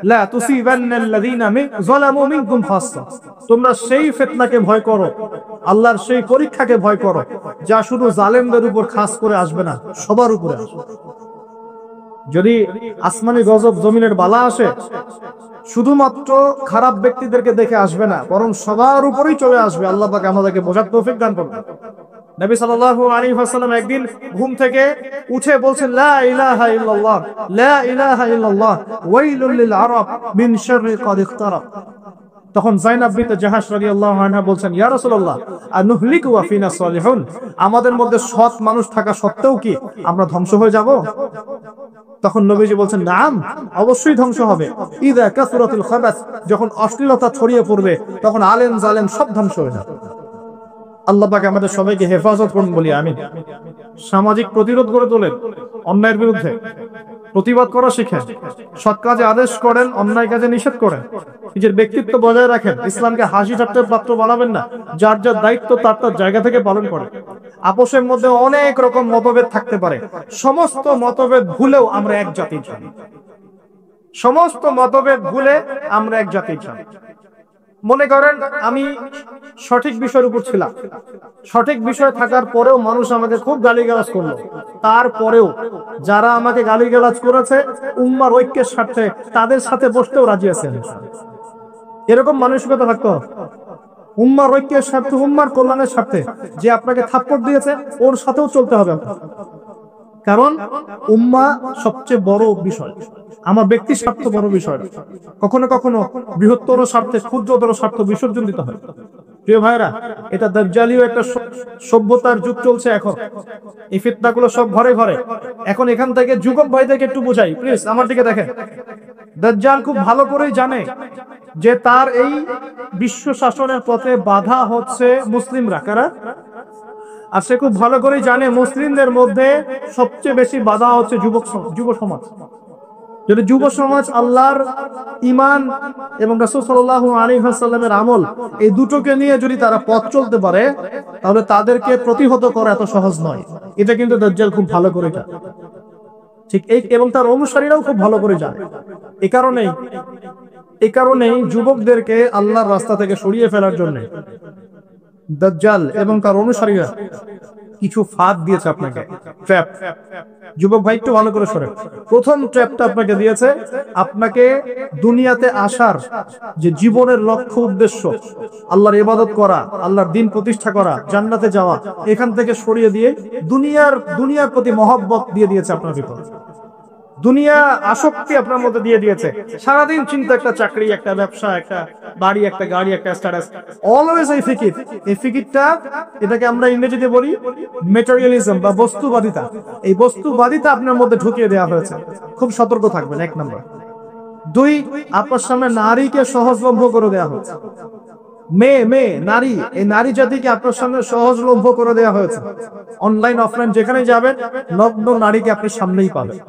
S1: লা তুসিবান্নাল্লাযীনা যালামু মিনকুম খাসসা। তোমরা সেই ফিতনাকে ভয় করো, আল্লাহর সেই পরীক্ষাকে ভয় করো, যা শুধু জালেমদের উপর খাস করে আসবে না, সবার উপরে আসবে। যদি আসমানি গজব, জমিনের বালা আসে, শুধুমাত্র খারাপ ব্যক্তিদেরকে দেখে আসবে না, বরং সবার উপরেই চলে আসবে। আল্লাহ পাক আমাদেরকে বোঝার তৌফিক দান করুন। নবী সাল্লাল্লাহু আলাইহি ওয়াসাল্লাম একদিন ঘুম থেকে উঠে বলছেন, লা ইলাহা ইল্লাল্লাহ, লা ইলাহা ইল্লাল্লাহ, ওয়াইলুল লিল আরাব মিন শাররি ক্বাদ ইখতারাব। তখন যায়েনব বিনতে জাহাশ রাদিয়াল্লাহু আনহা বলছেন, ইয়া রাসূলুল্লাহ, আনুহলিকু ওয়া ফিনা সালিহুন। আমাদের মধ্যে সৎ মানুষ থাকা সত্ত্বেও কি আমরা ধ্বংস হয়ে যাব? তখন নবীজি বলছেন, নাম, অবশ্যই ধ্বংস হবে। ইযা কাসরাতুল খাবাস, যখন অশ্লীলতা ছড়িয়ে পড়বে তখন আলেম জালেম সব ধ্বংস হয়ে যাবে। আল্লাহ পাক আমাদের সবাইকে হেফাজত করুন বলি আমিন। সামাজিক প্রতিরোধ গড়ে তোলেন, অন্যায়ের বিরুদ্ধে প্রতিবাদ করা শিখেন, সৎ কাজে আদেশ করেন, অন্যায় কাজে নিষেধ করেন, নিজের ব্যক্তিত্ব বজায় রাখেন, ইসলামকে হাসি ঠাট্টার পাত্র বানাবেন না, যার যার দায়িত্ব তার তার জায়গা থেকে পালন করেন। আপোষের মধ্যে অনেক রকম মতভেদ থাকতে পারে, সমস্ত মতভেদ ভুলেও আমরা এক জাতির জানি। সমস্ত মতভেদ ভুলে আমরা এক জাতির জানি। মনে করেন আমি সঠিক বিষয়ের উপর ছিলাম, সঠিক বিষয় থাকার পরেও মানুষ আমাকে খুব গালিগালাজ করলো, তারপরেও যারা আমাকে গালিগালাজ করেছে উম্মার ঐক্যের স্বার্থে তাদের সাথে বসতেও রাজি আছেন। এরকম মানসিকতা থাকতো, উম্মার ঐক্যের স্বার্থে, উম্মার কল্যাণের স্বার্থে যে আপনাকে থাপ্পড় দিয়েছে ওর সাথেও চলতে হবে। কারণ উম্মা সবচেয়ে বড় বিষয়, আমার ব্যক্তি স্বার্থ বড় বিষয়। কখনো কখনো বৃহত্তর স্বার্থে ক্ষুদ্রতর স্বার্থ বিসর্জন দিতে হয়। প্রিয় ভাইরা, এটা দাজ্জালীয় একটা সভ্যতার যুগ চলছে এখন। এই ফিতনাগুলো সব ঘরে ঘরে। এখন এখান থেকে যুবক ভাইদেরকে একটু বোঝাই, প্লিজ আমার দিকে দেখেন। দাজ্জাল খুব ভালো করেই জানে যে তার এই বিশ্ব শাসনের পথে বাধা হচ্ছে মুসলিমরা। কারা? আর সে খুব ভালো করেই জানে মুসলিমদের মধ্যে সবচেয়ে বেশি বাধা হচ্ছে যুব সমাজ। যদি যুব সমাজ আল্লাহর ঈমান এবং রাসূল সাল্লাল্লাহু আলাইহি ওয়াসাল্লামের আমল এই দুটোকে নিয়ে যদি তারা পথ চলতে পারে, তাহলে তাদেরকে প্রতিহত করা এত সহজ নয়। এটা কিন্তু দাজ্জাল খুব ভালো করে জানে, ঠিক এই, এবং তার অনুসারীরাও খুব ভালো করে জানে। এই কারণেই যুবকদেরকে আল্লাহর রাস্তা থেকে সরিয়ে ফেলার জন্য দাজ্জাল এবং তার অনুসারীরা কিছু ফাঁদ দিয়েছে আপনাকে, ট্র্যাপ। যুবক ভাই একটু ভালো করে শোনেন। প্রথম ট্র্যাপটা আপনাকে দিয়েছে, আপনাকে দুনিয়াতে আসার যে জীবনের লক্ষ্য উদ্দেশ্য, আল্লাহর ইবাদত করা, আল্লাহর দ্বীন প্রতিষ্ঠা করা, জান্নাতে যাওয়া, এখান থেকে সরিয়ে দিয়ে দুনিয়ার প্রতি মহব্বত দিয়ে দিয়েছে আপনার ভিতর। দুনিয়া আসক্তি আপনার মধ্যে দিয়ে দিয়েছে। সারাদিন চিন্তা, একটা চাকরি, একটা ব্যবসা, একটা বাড়ি, একটা গাড়ি, একটা স্ট্যাটাস, অলওয়েজ এই ফিকির। এই ফিকিরটা, এটাকে আমরা ইংরেজিতে বলি ম্যাটেরিয়ালিজম বা বস্তুবাদিতা। এই বস্তুবাদিতা আপনার মধ্যে ঢুকিয়ে দেওয়া হয়েছে। খুব সতর্ক থাকবেন, 1 নম্বর। 2, আপনার সামনে নারীকে সহজলভ্য করে দেওয়া হয়েছে। মেয়ে মেয়ে নারী, এই নারী জাতিকে আপনার সামনে সহজলভ্য করে দেওয়া হয়েছে। অনলাইন অফলাইন যেখানে যাবেন নগ্ন নারীকে আপনি সামনেই পাবেন।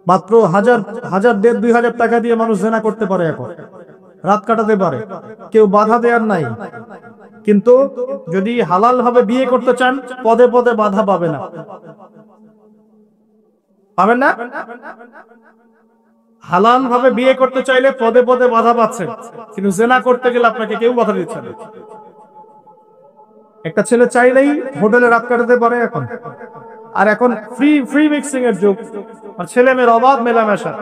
S1: মাত্র 1000, 1500, 2000 টাকা দিয়ে মানুষ জেনা করতে পারে, এখন রাত কাটাতে পারে, কেউ বাধা দেওয়ার নাই। কিন্তু যদি হালাল ভাবে বিয়ে করতে চান পদে পদে বাধা পাবে না, পাবেন না। হালাল ভাবে বিয়ে করতে চাইলে পদে পদে বাধা পাচ্ছেন, কিন্তু জেনা করতে গেলে আপনাকে কেউ বাধা দিচ্ছে না। একটা ছেলে চাইলেই হোটেলে রাত কাটাতে পারে এখন। আর এখন ফ্রি ফ্রি মিক্সিং এর যুগ, আর ছেলে মেয়ের অবাধ মেলামেশা।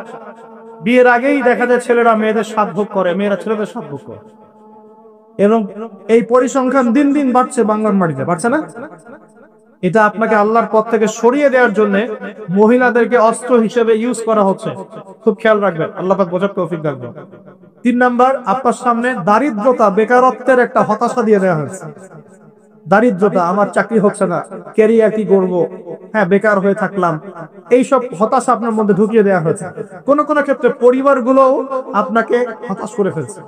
S1: বিয়ের আগেই দেখা যায় ছেলেরা মেয়েদের সাত ভোগ করে, মেয়েরা ছেলেদের সাত ভোগ করে। এবং এই পরিসংখ্যান দিন দিন বাড়ছে বাংলার মাটিতে, বাড়ছে না? এটা আপনাকে আল্লাহর পথ থেকে সরিয়ে দেওয়ার জন্য মহিলাদেরকে অস্ত্র হিসেবে ইউজ করা হচ্ছে। খুব খেয়াল রাখবেন, আল্লাহ পাক বোঝার তৌফিক দান করুন। 3 নাম্বার, আপনার সামনে দারিদ্রতা, বেকারত্বের একটা হতাশা দিয়ে দেওয়া হয়েছে। দারিদ্রতা, আমার চাকরি হচ্ছে না, ক্যারিয়ার কি করবো, হ্যাঁ বেকার হয়ে থাকলাম, এইসব হতাশা আপনার মধ্যে ঢুকিয়ে দেওয়া হয়েছে। কোন কোন ক্ষেত্রে পরিবারগুলো আপনাকে হতাশ করে ফেলছে।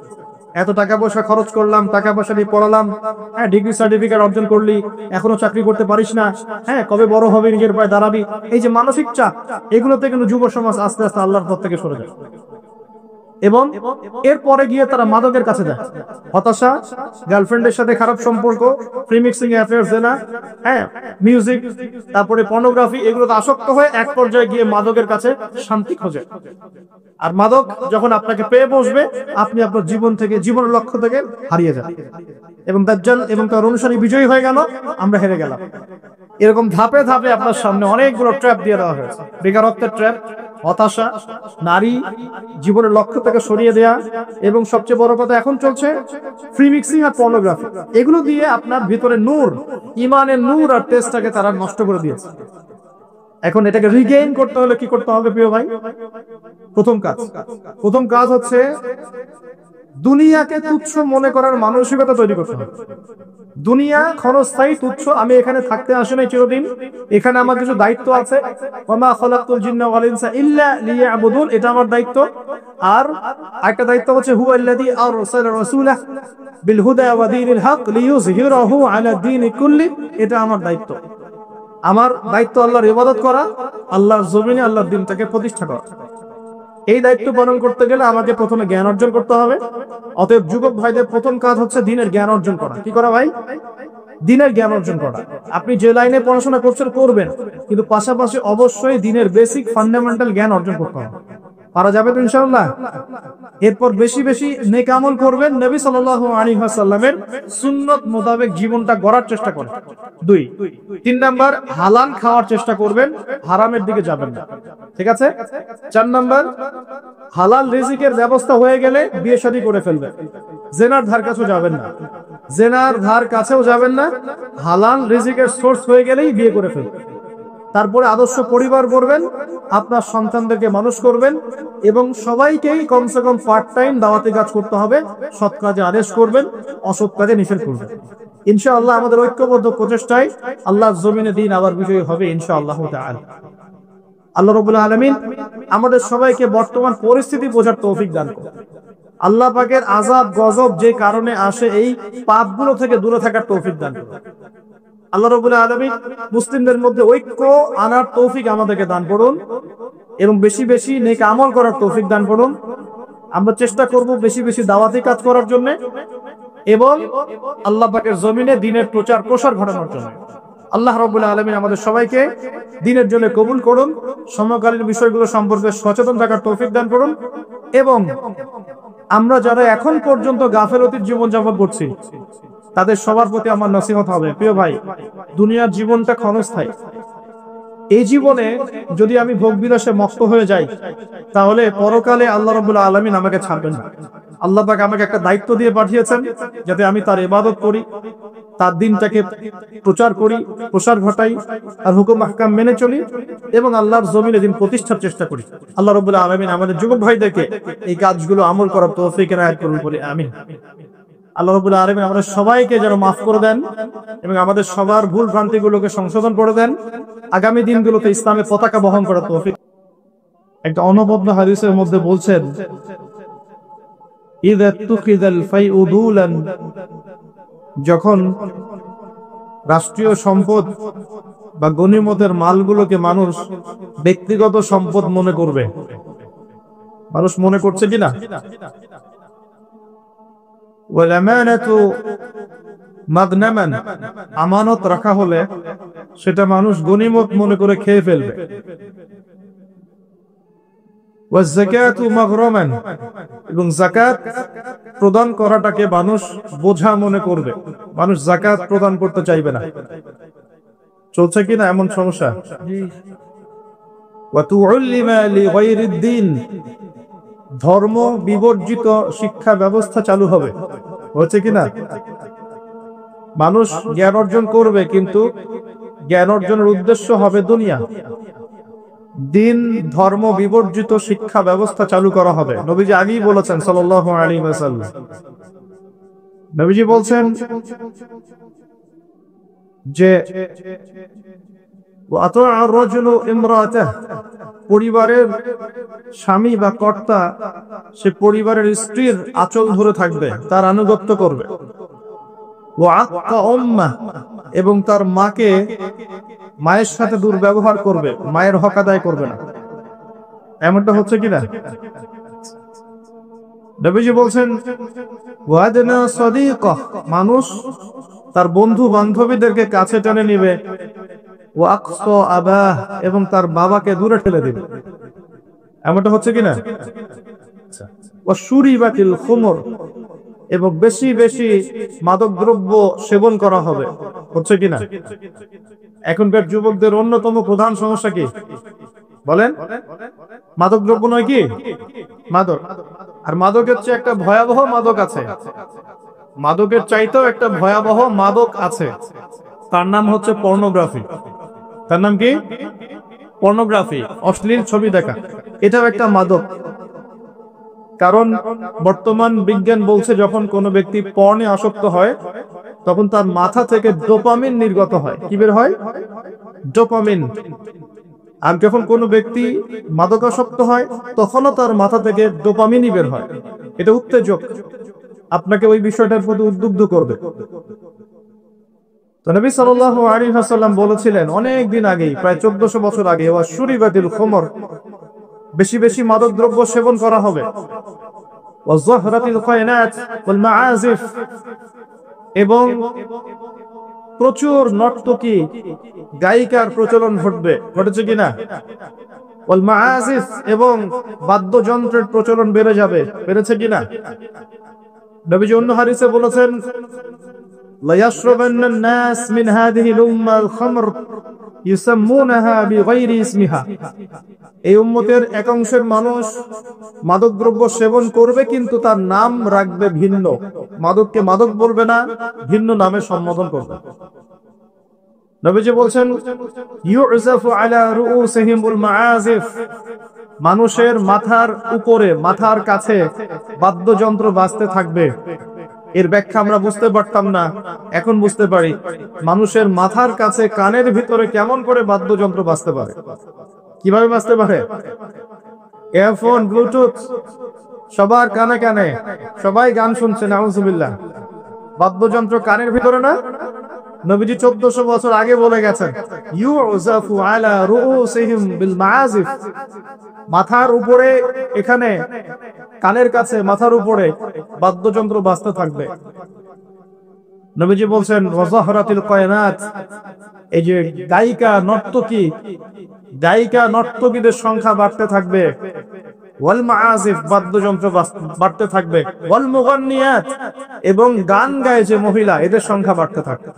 S1: এত টাকা পয়সা খরচ করলাম, টাকা পয়সা দিয়ে পড়ালাম, হ্যাঁ ডিগ্রি সার্টিফিকেট অর্জন করলি, এখনো চাকরি করতে পারিস না, হ্যাঁ কবে বড় হবে, নিজের পায়ে দাঁড়াবি। এই যে মানসিক চাপ, এগুলোতে কিন্তু যুব সমাজ আস্তে আস্তে আল্লাহর পথ থেকে সরে যায়। এবং এরপরে গিয়ে তারা মাদকের কাছে যায়। হতাশা, গার্লফ্রেন্ডের সাথে খারাপ সম্পর্ক, প্রিমিক্সিং অ্যাফেয়ার্স, না হ্যাঁ মিউজিক, তারপরে পর্নোগ্রাফি, এগুলোতে আসক্ত হয়ে এক পর্যায়ে গিয়ে মাদকের কাছে শান্তি খোঁজে। আর মাদক যখন আপনাকে পেয়ে বসবে, আপনি আপনার জীবন থেকে, জীবনের লক্ষ্য থেকে হারিয়ে যান, এবং দাজ্জাল এবং তার অনুসারী বিজয়ী হয়ে গেল, আমরা হেরে গেলাম। এরকম ধাপে ধাপে আপনার সামনে অনেকগুলো ট্র্যাপ দিয়ে দেওয়া হয়েছে। বেকারত্বের ট্র্যাপ, হতাশা, নারী, জীবনের লক্ষ্য থেকে সরিয়ে দেয়া, এবং সবচেয়ে বড় কথা এখন চলছে ফ্রি মিক্সিং আর পর্নোগ্রাফি। এগুলো দিয়ে আপনার ভিতরে নূর, ইমানের নূর আর টেস্টটাকে তারা নষ্ট করে দিয়েছে। এখন এটাকে রিগেইন করতে হলে কি করতে হবে প্রিয় ভাই? প্রথম কাজ হচ্ছে দুনিয়াকে তুচ্ছ মনে করার মানসিকতা তৈরি করতে হবে। দুনিয়া ক্ষণস্থায়ী, তুচ্ছ। আমি এখানে থাকতে আসি নাই চিরদিন, এখানে আমার কিছু দায়িত্ব আছে। ওয়ামা খালাকতুল জিন্না ওয়াল ইনসা ইল্লা লিয়াবুদুন, এটা আমার দায়িত্ব। আর একটা দায়িত্ব হচ্ছে হুয়াল্লাযী আরসালা রাসূলাহু বিল হুদা ওয়া দীনিল হক লিইয়ুযহিরাহু আলা দীনি কুল্লি, এটা আমার দায়িত্ব। আমার দায়িত্ব আল্লাহর ইবাদত করা, আল্লাহর জমিনে আল্লাহর দ্বীনটাকে প্রতিষ্ঠা করা। এই দায়িত্ব পালন করতে গেলে আমাকে প্রথমে জ্ঞান অর্জন করতে হবে। অতএব যুবক ভাইদের প্রথম কাজ হচ্ছে দিনের জ্ঞান অর্জন করা। কি করা ভাই? দিনের জ্ঞান অর্জন করা। আপনি যে লাইনে পড়াশোনা করছেন করবেন, কিন্তু পাশাপাশি অবশ্যই দিনের বেসিক ফান্ডামেন্টাল জ্ঞান অর্জন করতে হবে। পারা যাবে তো ইনশাআল্লাহ? এরপর বেশি বেশি নেক আমল করবেন, নবী সাল্লাল্লাহু আলাইহি ওয়াসাল্লামের সুন্নাত মোতাবেক জীবনটা গড়ার চেষ্টা করবেন। 3 নাম্বার, হালাল খাওয়ার চেষ্টা করবেন, হারামের দিকে যাবেন না। ঠিক আছে? 4 নাম্বার, হালাল রিজিকের ব্যবস্থা হয়ে গেলে বিয়ে শাদী করে ফেলবেন। জেনার ধার কাছেও যাবেন না, জেনার ধার কাছেও যাবেন না। হালাল রিজিকের সোর্স হয়ে গেলেই বিয়ে করে ফেলবেন। তারপরে আদর্শ পরিবার গড়বেন, আপনার সন্তানদেরকে মানুষ করবেন, এবং সবাইকেই কমসে কম পার্ট টাইম দাওয়াতি কাজ করতে হবে। সৎ কাজে আদেশ করবেন, অসৎ কাজে নিষেধ করবেন। ইনশাআল্লাহ আমাদের ঐক্যবদ্ধ প্রচেষ্টায় আল্লাহর জমিনে দিন আবার বিজয়ী হবে ইনশাআল্লাহ তাআলা। আল্লাহ রাব্বুল আলামিন আমাদের সবাইকে বর্তমান পরিস্থিতি বোঝার তৌফিক দান করুন। আল্লাহ পাকের আযাব গজব যে কারণে আসে, এই পাপগুলো থেকে দূরে থাকার তৌফিক দান করুন। আল্লাহ রাব্বুল আলামিন মুসলিমদের মধ্যে ঐক্য আনার তৌফিক আমাদেরকে দান করুন, এবং বেশি বেশি নেক আমল করার তৌফিক দান করুন। আমরা চেষ্টা করব বেশি বেশি দাওয়াতি কাজ করার জন্য, এবং আল্লাহ পাকের জমিনে দ্বীনের প্রচার প্রসার ঘটানোর জন্য। আল্লাহ রাব্বুল আলামিন আমাদের সবাইকে দ্বীনের জন্য কবুল করুন, সমকালীন বিষয়গুলো সম্পর্কে সচেতন থাকার তৌফিক দান করুন। এবং আমরা যারা এখন পর্যন্ত গাফেলতির জীবনযাপন করছি, তাদের সবার প্রতি আমার নসিহত হবে, প্রিয় ভাই, দুনিয়ার জীবনটা ক্ষণস্থায়ী। এই জীবনে যদি আমি ভোগ বিলাসে মত্ত হয়ে যাই, তাহলে পরকালে আল্লাহ রাব্বুল আলামিন আমাকে ছাড়বেন না। আল্লাহ পাক আমাকে একটা দায়িত্ব দিয়ে পাঠিয়েছেন, যাতে আমি তার ইবাদত করি, তার দ্বীনটাকে প্রচার করি, প্রসার ঘটাই, আর হুকুম আহকাম মেনে চলি, এবং আল্লাহর জমিনে দ্বীন প্রতিষ্ঠার চেষ্টা করি। আল্লাহ রাব্বুল আলামিন আমাদের যুবক ভাইদেরকে এই কাজগুলো আমল করার তৌফিক এনায়েত করুন বলে আমিন। আল্লাহ রাব্বুল আলামিন আমাদের সবাইকে যেন মাফ করে দেন, এবং আমাদের সবার ভুল ভ্রান্তিগুলোকে সংশোধন করে দেন, আগামী দিনগুলোতে ইসলামের পতাকা বহন করার তৌফিক। একটা অনবদ্য হাদিসের মধ্যে বলছেন, ইযা তুখিযাল ফাইউ দুলান, যখন রাষ্ট্রীয় সম্পদ বা গনিমতের মালগুলোকে মানুষ ব্যক্তিগত সম্পদ মনে করবে। মানুষ মনে করছে কিনা? ওয়াল আমানাতু মাগনামান, আমানত রাখা হলে সেটা মানুষ গনিমত মনে করে খেয়ে ফেলবে। ওয়াজ যাকাতু মাগরামান, এবং যাকাত প্রদান করাটাকে মানুষ বোঝা মনে করবে। মানুষ যাকাত প্রদান করতে চাইবে না। চলছে কিনা এমন সমস্যা? ওয়া তুউল্লিমা লিগাইরিদ দ্বীন, ধর্ম বিবর্জিত শিক্ষা ব্যবস্থা চালু হবে। হচ্ছে কিনা? মানুষ জ্ঞান অর্জন করবে, কিন্তু জ্ঞান অর্জনের উদ্দেশ্য হবে দুনিয়া। দিন ধর্ম বিবর্জিত শিক্ষা ব্যবস্থা চালু করা হবে। নবীজি আগেই বলেছেন সাল্লাল্লাহু আলাইহি ওয়াসাল্লাম, নবীজি বলছেন যে ওয়াতা'আর রাজুলু ইমরাতাহ, পরিবারের স্বামী বা কর্তা সে পরিবারের স্ত্রীর আঁচল ধরে থাকবে, তার আনুগত্য করবে। ওয়া'আক্কা উম্মাহ, এবং তার মাকে, মায়ের সাথে দুর্ব্যবহার করবে, মায়ের হক আদায় করবে না। এমনটা হচ্ছে কিনা? নবীজি বলছেন ওয়াদনা সাদিকাহ, মানুষ তার বন্ধু বান্ধবীদেরকে কাছে টেনে নিবে। ওয়াকসা আবাহ, এবং তার বাবাকে দূরে ঠেলে দিবে। এমনটা হচ্ছে কিনা? ওয়াশুরিবাতিল খুমর, এবং বেশি বেশি মাদক দ্রব্য সেবন করা হবে। হচ্ছে কিনা? এখনকার যুবকদের অন্যতম প্রধান সমস্যা কি বলেন? মাদক দ্রব্য নয় কি? মাদক। আর মাদকের চেয়ে একটা ভয়াবহ মাদক আছে, মাদকের চাইতেও একটা ভয়াবহ মাদক আছে, তার নাম হচ্ছে পর্নোগ্রাফি। তার নাম কি? পর্নোগ্রাফি, অশ্লীল ছবি দেখা। এটাও একটা মাদক। কারণ বর্তমান বিজ্ঞান বলছে যখন কোনো ব্যক্তি পর্নে আসক্ত হয় তখন তার মাথা থেকে ডোপামিন নির্গত হয়। কি বের হয়? ডোপামিন। আর যখন কোনো ব্যক্তি মাদকাসক্ত হয় তখনও তার মাথা থেকে ডোপামিনই বের হয়। এটা উত্তেজক, আপনাকে ওই বিষয়টার প্রতি উদ্বুদ্ধ করবে। তো নবী সাল্লাল্লাহু আলাইহি ওয়াসাল্লাম বলেছিলেন অনেক দিন আগেই, প্রায় 1400 বছর আগে, ওয়াশুরিবাতিল খুমর, বেশি বেশি মাদক দ্রব্য সেবন করা হবে। ওয়াযহরাতিল কায়নাত ওয়াল মাআজিফ, এবং প্রচুর নর্তকী গায়িকার প্রচলন ঘটবে। ঘটেছে কিনা? ওয়াল মাআজিফ, এবং বাদ্যযন্ত্রের প্রচলন বেড়ে যাবে। বেড়েছে কিনা? নবীজি অন্য হাদিসে বলেছেন লা ইয়াশরাবান্নান নাস মিন হাযিহিল উম্মাল খামর ইউসাম্মুনাহা বিগাইরি ইসমিহা, এই উম্মতের এক অংশের মানুষ মাদকদ্রব্য সেবন করবে, কিন্তু তার নাম রাখবে ভিন্ন। মাদককে মাদক বলবে না, ভিন্ন নামে সম্বোধন করবে। নবীজি বলছেন ইউযাফু আলা রুউসিহিমুল মাআজিফ, মানুষের মাথার উপরে, মাথার কাছে বাদ্যযন্ত্র বাজতে থাকবে। এর ব্যাখ্যা আমরা বুঝতে পারতাম না, এখন বুঝতে পারি। মানুষের মাথার কাছে, কানের ভিতরে কেমন করে বাদ্যযন্ত্র বাজতে পারে? কিভাবে বাজতে পারে? ইয়ারফোন, ব্লুটুথ, সবার কানে কানে, সবাই গান শুনছে, নাউজুবিল্লাহ। বাদ্যযন্ত্র কানের ভিতরে না? নবীজি 1400 বছর আগে বলে গেছেন ইউযাফু আলা রুউসিহিম বিল মাআজিফ, মাথার উপরে, এখানে কানের কাছে, মাথার উপরে বাদ্যযন্ত্র বাজতে থাকবে। নবীজি বলছেন ওয়াযহরাতিল কায়নাত, এই যে গায়িকা নর্তকী, গায়িকা নর্তকীদের সংখ্যা বাড়তে থাকবে। ওয়াল মাআজিফ, বাদ্যযন্ত্র বাড়তে থাকবে। ওয়াল মুগান্নিয়াত, এবং গান গায় যে মহিলা, এদের সংখ্যা বাড়তে থাকবে।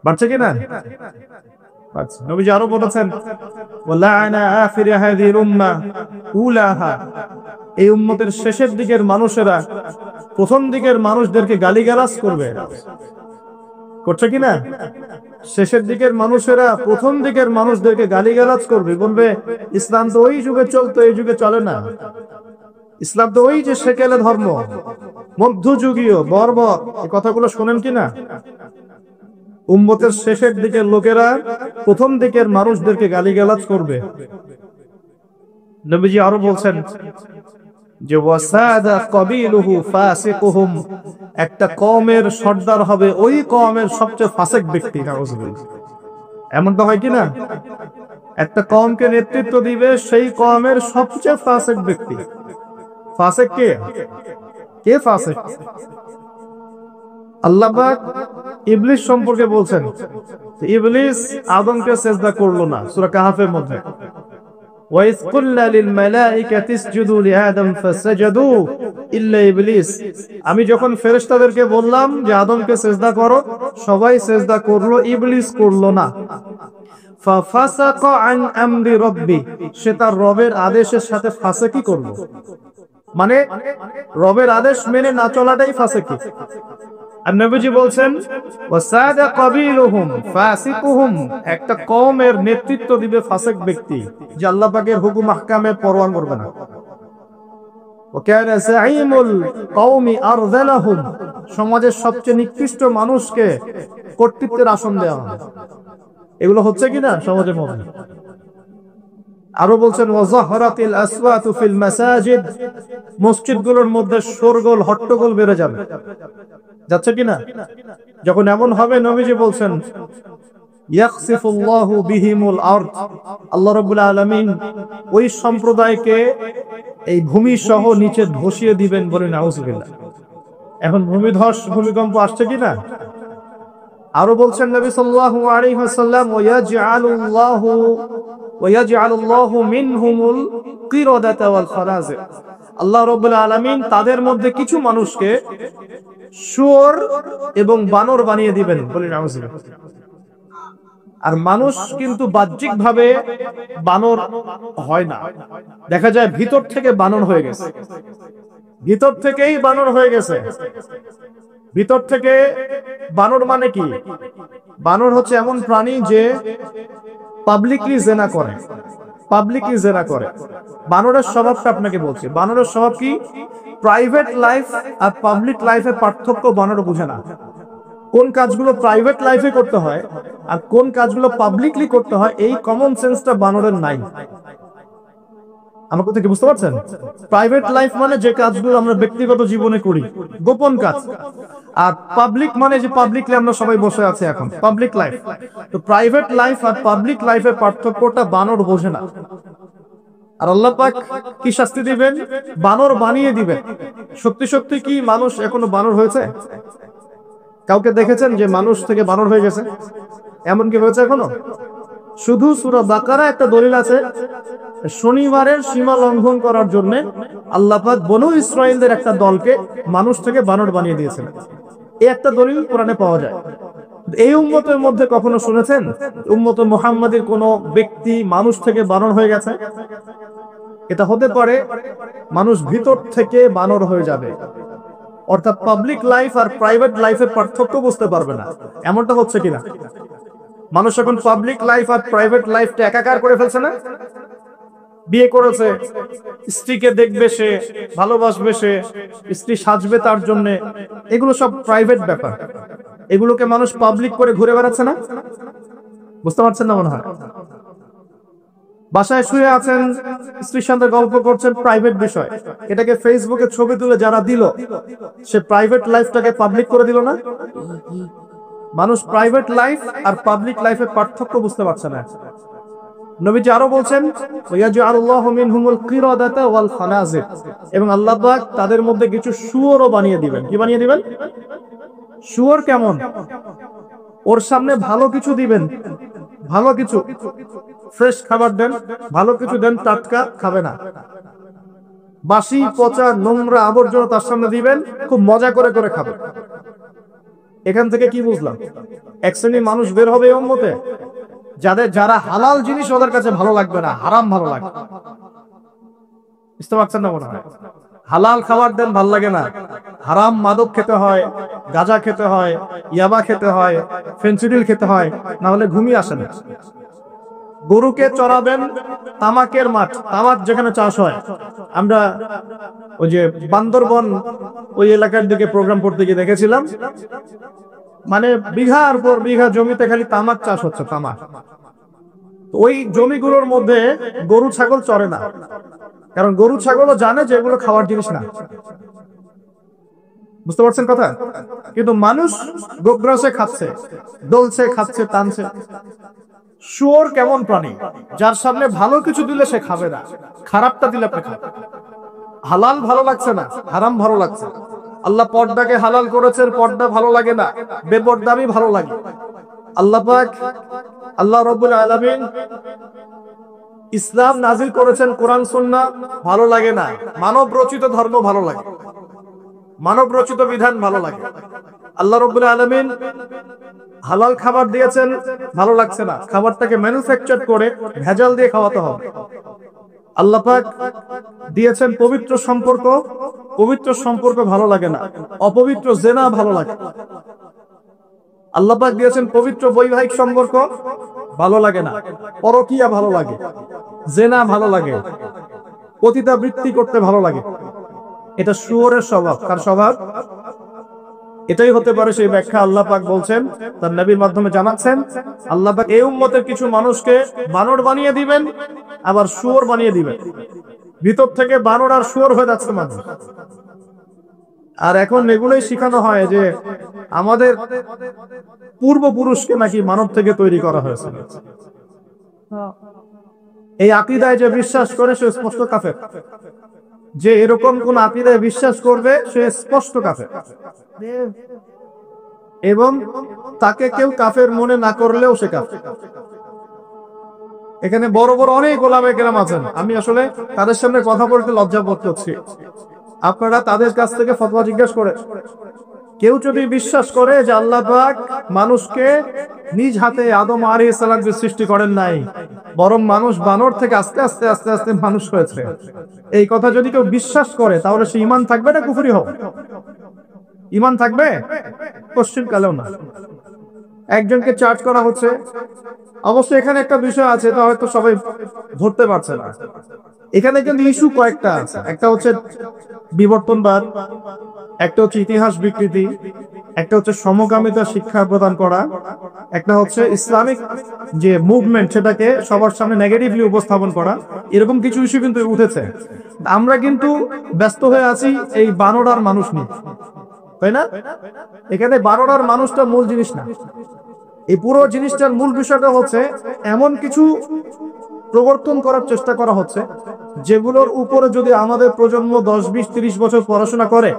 S1: বাড়ছে কিনা? বাড়ছে। নবীজি আরো বলেছেন ওয়ালা'না আখির হাযিহিল উম্মাহ উলাহা, এই উম্মতের শেষের দিকের মানুষেরা প্রথম দিকের মানুষদেরকে গালিগালাজ করবে। করছে কিনা? শেষের দিকের মানুষেরা প্রথম দিকের মানুষদেরকে গালিগালাজ করবে, বলবে ইসলাম তো ওই যুগে চলতো, এই যুগে চলে না। ইসলাম তো ওই যে সেকেলে ধর্ম, মধ্যযুগীয়, বর্বর। এই কথাগুলো শোনেন কিনা? উম্মতের শেষের দিকের লোকেরা প্রথম দিকের মানুষদেরকে গালিগালাজ করবে। নবীজি আরো বলছেন যে ওয়াসাদা কবিলুহু ফাসিকুহুম, একটা কওমের সর্দার হবে ওই কওমের সবচেয়ে ফাসিক ব্যক্তি। নাউযুবিল্লাহ। এমনটা হয় কি না? একটা কওমকে নেতৃত্ব দিবে সেই কওমের সবচেয়ে ফাসিক ব্যক্তি। ফাসিক কে? কে ফাসিক? আল্লাহ পাক ইবলিস সম্পর্কে বলছেন, ইবলিস আদমকে সিজদা করলো না, সূরা কাহফের মধ্যে। ওয়াইজ কুল্লা লিল মালাইকাতি ইসজুদু লিআদম ফাসাজাদু ইল্লা ইবলিস। আমি যখন ফেরেশতাদেরকে বললাম যে আদমকে সিজদা করো, সবাই সিজদা করলো, ইবলিস করলো না। ফাফাসাকা আন আমরি রাব্বি, সে তার রবের আদেশের সাথে ফাসিকি করলো। মানে রবের আদেশ মেনে না চলাটাই ফাসিকি। আর নবীজি বলছেন ওয়াসাদা কবিলুহুম ফাসিকুহুম, একটা কওমের নেতৃত্ব দিবে ফাসিক ব্যক্তি, যে আল্লাহ পাকের হুকুম আহকামের পরোয়া করবে না। ওয়া কানা যাঈমুল কওমি আরযালাহুম, সমাজের সবচেয়ে নিকৃষ্ট মানুষকে কর্তৃত্বের আসন দেওয়া হয়। এগুলো হচ্ছে কিনা সমাজের মধ্যে? আরো বলছেন ওয়াজাহরাতিল আসওয়াতু ফিল মাসাজিদ, মসজিদগুলোর মধ্যে শোরগোল হট্টগোল বেড়ে যাবে। যাচ্ছে কিনা? যখন এমন হবে নবীজি বলছেন ইয়াখসিফুল্লাহু বিহিমুল আরদ, আল্লাহ রাব্বুল আলামিন ওই সম্প্রদায়কে এই ভূমি সহ নিচে ধসিয়ে দিবেন, বলে নাউযুবিল্লাহ। এখন ভূমিধস ভূমিকম্প আসছে কিনা? আরো বলছেন নবী সাল্লাল্লাহু আলাইহি ওয়াসাল্লাম ওয়ায়াজআলুল্লাহু মিনহুমুল কিরাদাতা ওয়াল খানাজির, আল্লাহ রাব্বুল আলামিন তাদের মধ্যে কিছু মানুষকে শুয়োর এবং বানর বানিয়ে দিবেন, বলে নাউযুবিল্লাহ। আর মানুষ কিন্তু বাহ্যিকভাবে বানর হয় না, দেখা যায় ভিতর থেকে বানর হয়ে গেছে। ভিতর থেকেই বানর হয়ে গেছে। ভিতর থেকে বানর মানে কি? বানর হচ্ছে এমন প্রাণী যে পাবলিকলি জেনা করে, পাবলিকলি জেনা করে। বানরের স্বভাবটা আপনাকে বলছি। বানরের স্বভাব কি? প্রাইভেট লাইফ আর পাবলিক লাইফের পার্থক্য বানর বুঝে না। কোন কাজগুলো প্রাইভেট লাইফে করতে হয় আর কোন কাজগুলো পাবলিকলি করতে হয়, এই কমন সেন্সটা বানরের নাই। আমার কথা কি বুঝতে পারছেন? প্রাইভেট লাইফ মানে যে কাজগুলো আমরা ব্যক্তিগত জীবনে করি, গোপন কাজ। আর পাবলিক মানে যে পাবলিকলি আমরা সবাই বসে আছি এখন, পাবলিক লাইফ। তো প্রাইভেট লাইফ আর পাবলিক লাইফের পার্থক্যটা বানর বোঝে না। আর আল্লাহ পাক কি শাস্তি দিবেন? বানর বানিয়ে দিবেন। সত্যি সত্যি কি মানুষ এখনো বানর হয়েছে? কাউকে দেখেছেন যে মানুষ থেকে বানর হয়ে গেছে? এমন কি হয়েছে এখনো? শুধু সূরা বাকারা একটা দলিল আছে, শনিবারের সীমা লঙ্ঘন করার জন্য আল্লাহ পাক বনু ইসরাইলদের একটা দলকে মানুষ থেকে বানর বানিয়ে দিয়েছেন। এই একটা দলিল কোরআনে পাওয়া যায়। এই উম্মতের মধ্যে কখনো শুনেছেন উম্মত মুহাম্মাদের কোন ব্যক্তি মানুষ থেকে বানর হয়ে গেছে? এটা হতে পারে মানুষ ভিতর থেকে বানর হয়ে যাবে, অর্থাৎ পাবলিক লাইফ আর প্রাইভেট লাইফের পার্থক্য বুঝতে পারবে না। এমনটা হচ্ছে কিনা? মানুষ এখন পাবলিক লাইফ আর প্রাইভেট লাইফটা একাকার করে ফেলছে না? বিয়ে করেছে, স্ত্রীকে দেখবে সে, ভালোবাসবে সে, স্ত্রী সাজবে তার জন্য, এগুলো সব প্রাইভেট ব্যাপার। এগুলোকে মানুষ পাবলিক করে ঘুরে বেড়াচ্ছে না? বুঝতে পারছেন না মনে হয়? বাসায় শুয়ে আছেন, স্ত্রীর সাথে গল্প করছেন, প্রাইভেট বিষয়। এটাকে ফেসবুকে ছবি তুলে যারা দিল, সে প্রাইভেট লাইফটাকে পাবলিক করে দিল না? মানুষ প্রাইভেট লাইফ আর পাবলিক লাইফের পার্থক্য বুঝতে পারছে না। নবীজি আরো বলছেন ওয়ায়াজআলুল্লাহু মিনহুমুল কিরাদাতা ওয়াল খানাজির, এবং আল্লাহ পাক তাদের মধ্যে কিছু শুয়োরও বানিয়ে দিবেন। কি বানিয়ে দিবেন? শুয়োর কেমন? ওর সামনে ভালো কিছু দিবেন, ভালো কিছু, ফ্রেশ খাবার দেন, ভালো কিছু দেন, টাটকা খাবে না। বাসি পচা নোংরা আবর্জনা তার সামনে দিবেন, খুব মজা করে করে খাবে। এখান থেকে কি বুঝলাম? এক শ্রেণীর মানুষ বের হবে এই উম্মতে, যারা হালাল জিনিস ওদের কাছে ভালো লাগবে না, হারাম ভালো লাগবে। বুঝতে পারছেন না মনে হয়? হালাল খাবার দেন, ভাল লাগে না। হারাম মাদক খেতে হয়, গাঁজা খেতে হয়, ইয়াবা খেতে হয়, ফেন্সিডিল খেতে হয়, না হলে ঘুমিয়ে আসে না। গরুকে চড়াবেন তামাকের মাঠ, তামাক যেখানে চাষ হয়। আমরা ওই যে বান্দরবন ওই এলাকার দিকে প্রোগ্রাম করতে গিয়ে দেখেছিলাম, মানে বিঘার পর বিঘা জমিতে খালি তামাক চাষ হচ্ছে, তামাক। ওই জমিগুলোর মধ্যে গরু ছাগল চড়ে না, কারণ গরু ছাগলও জানে যে এগুলো খাওয়ার জিনিস না। বুঝতে পারছেন কথা? কিন্তু মানুষ গোগ্রাসে খাচ্ছে, দলছে, খাচ্ছে, টানছে। শুয়োর কেমন প্রাণী? যার সামনে ভালো কিছু দিলে সে খাবে না, খারাপটা দিলে আপনি খাবে। হালাল ভালো লাগছে না, হারাম ভালো লাগছে। আল্লাহ পর্দাকে হালাল করেছেন, পর্দা ভালো লাগে না, বেপর্দামি ভালো লাগে। আল্লাহ পাক, আল্লাহ রাব্বুল আলামিন ইসলাম নাজিল করেছেন, কোরআন সুন্নাহ ভালো লাগে না, মানব রচিত ধর্ম ভালো লাগে, মানব রচিত বিধান ভালো লাগে। আল্লাহ রাব্বুল আলামিন হালাল খাবার দিয়েছেন, ভালো লাগছে না, খাবারটাকে ম্যানুফ্যাকচার করে ভেজাল দিয়ে খাওয়াতে হবে। আল্লাহ পাক দিয়েছেন পবিত্র সম্পর্ক, পবিত্র সম্পর্ক ভালো লাগে না, অপবিত্র জেনা ভালো লাগে। আল্লাহ পাক দিয়েছেন পবিত্র বৈবাহিক সম্পর্ক, ভালো লাগে না, পরকীয়া ভালো লাগে, জেনা ভালো লাগে, পতিতাবৃত্তি করতে ভালো লাগে। এটা শুয়োরের স্বভাব। কার স্বভাব? এটাই হতে পারে সেই ব্যাখ্যা আল্লাহ পাক বলছেন, তার নবীর মাধ্যমে জানাচ্ছেন, আল্লাহ পাক এই উম্মতের কিছু মানুষকে বানর বানিয়ে দিবেন, আবার শুয়োর বানিয়ে দিবেন। ভিতর থেকে বানর আর শুয়োর হয়ে যাচ্ছে মানুষ। আর এখন এগুলোই শিখানো হয় যে আমাদের পূর্বপুরুষকে নাকি মানব থেকে তৈরি করা হয়েছে। এই আকীদায় যে বিশ্বাস করে সে স্পষ্ট কাফের। যে এরকম কোন আকীদায় বিশ্বাস করবে সে স্পষ্ট কাফের, এবং তাকে কেউ কাফের মনে না করলেও সে কাফের। এখানে বড় বড় অনেক ওলামা কেরাম আছেন, আমি আসলে তাদের সামনে কথা বলতে লজ্জা বোধ করছি। আপনারা তাদের কাছ থেকে ফতোয়া জিজ্ঞাসা করে, কেউ যদি বিশ্বাস করে যে আল্লাহ পাক মানুষকে নিজ হাতে আদম আলাইহিস সালামকে সৃষ্টি করেন নাই, বরং মানুষ বানর থেকে আস্তে আস্তে আস্তে আস্তে মানুষ হয়েছে, এই কথা যদি কেউ বিশ্বাস করে তাহলে সে ঈমান থাকবে না কুফরি হবে? ঈমান থাকবে? কোশ্চেন কালেও না। একজনকে চার্জ করা হচ্ছে। অবশ্যই এখানে একটা বিষয় আছে, এটা হয়তো সবাই ধরতে পারছে না। এখানে কিন্তু ইস্যু কয়েকটা আছে। একটা হচ্ছে বিবর্তনবাদ, একটা হচ্ছে ইতিহাস বিকৃতি, একটা হচ্ছে সমকামিতা শিক্ষা প্রদান করা, একটা হচ্ছে ইসলামিক যে মুভমেন্ট সেটাকে সবার সামনে নেগেটিভলি উপস্থাপন করা। এরকম কিছু ইস্যু কিন্তু উঠেছে। আমরা কিন্তু ব্যস্ত হয়ে আছি এই বানর আর মানুষ নিয়ে, তাই না? এখানে বানর আর মানুষটা মূল জিনিস না। এই পুরো জিনিসটার মূল বিষয়টা হচ্ছে এমন কিছু প্রবর্তন করার চেষ্টা করা হচ্ছে যেগুলোর উপরে যদি আমাদের প্রজন্ম 10, 20, 30 বছর পড়াশোনা করে,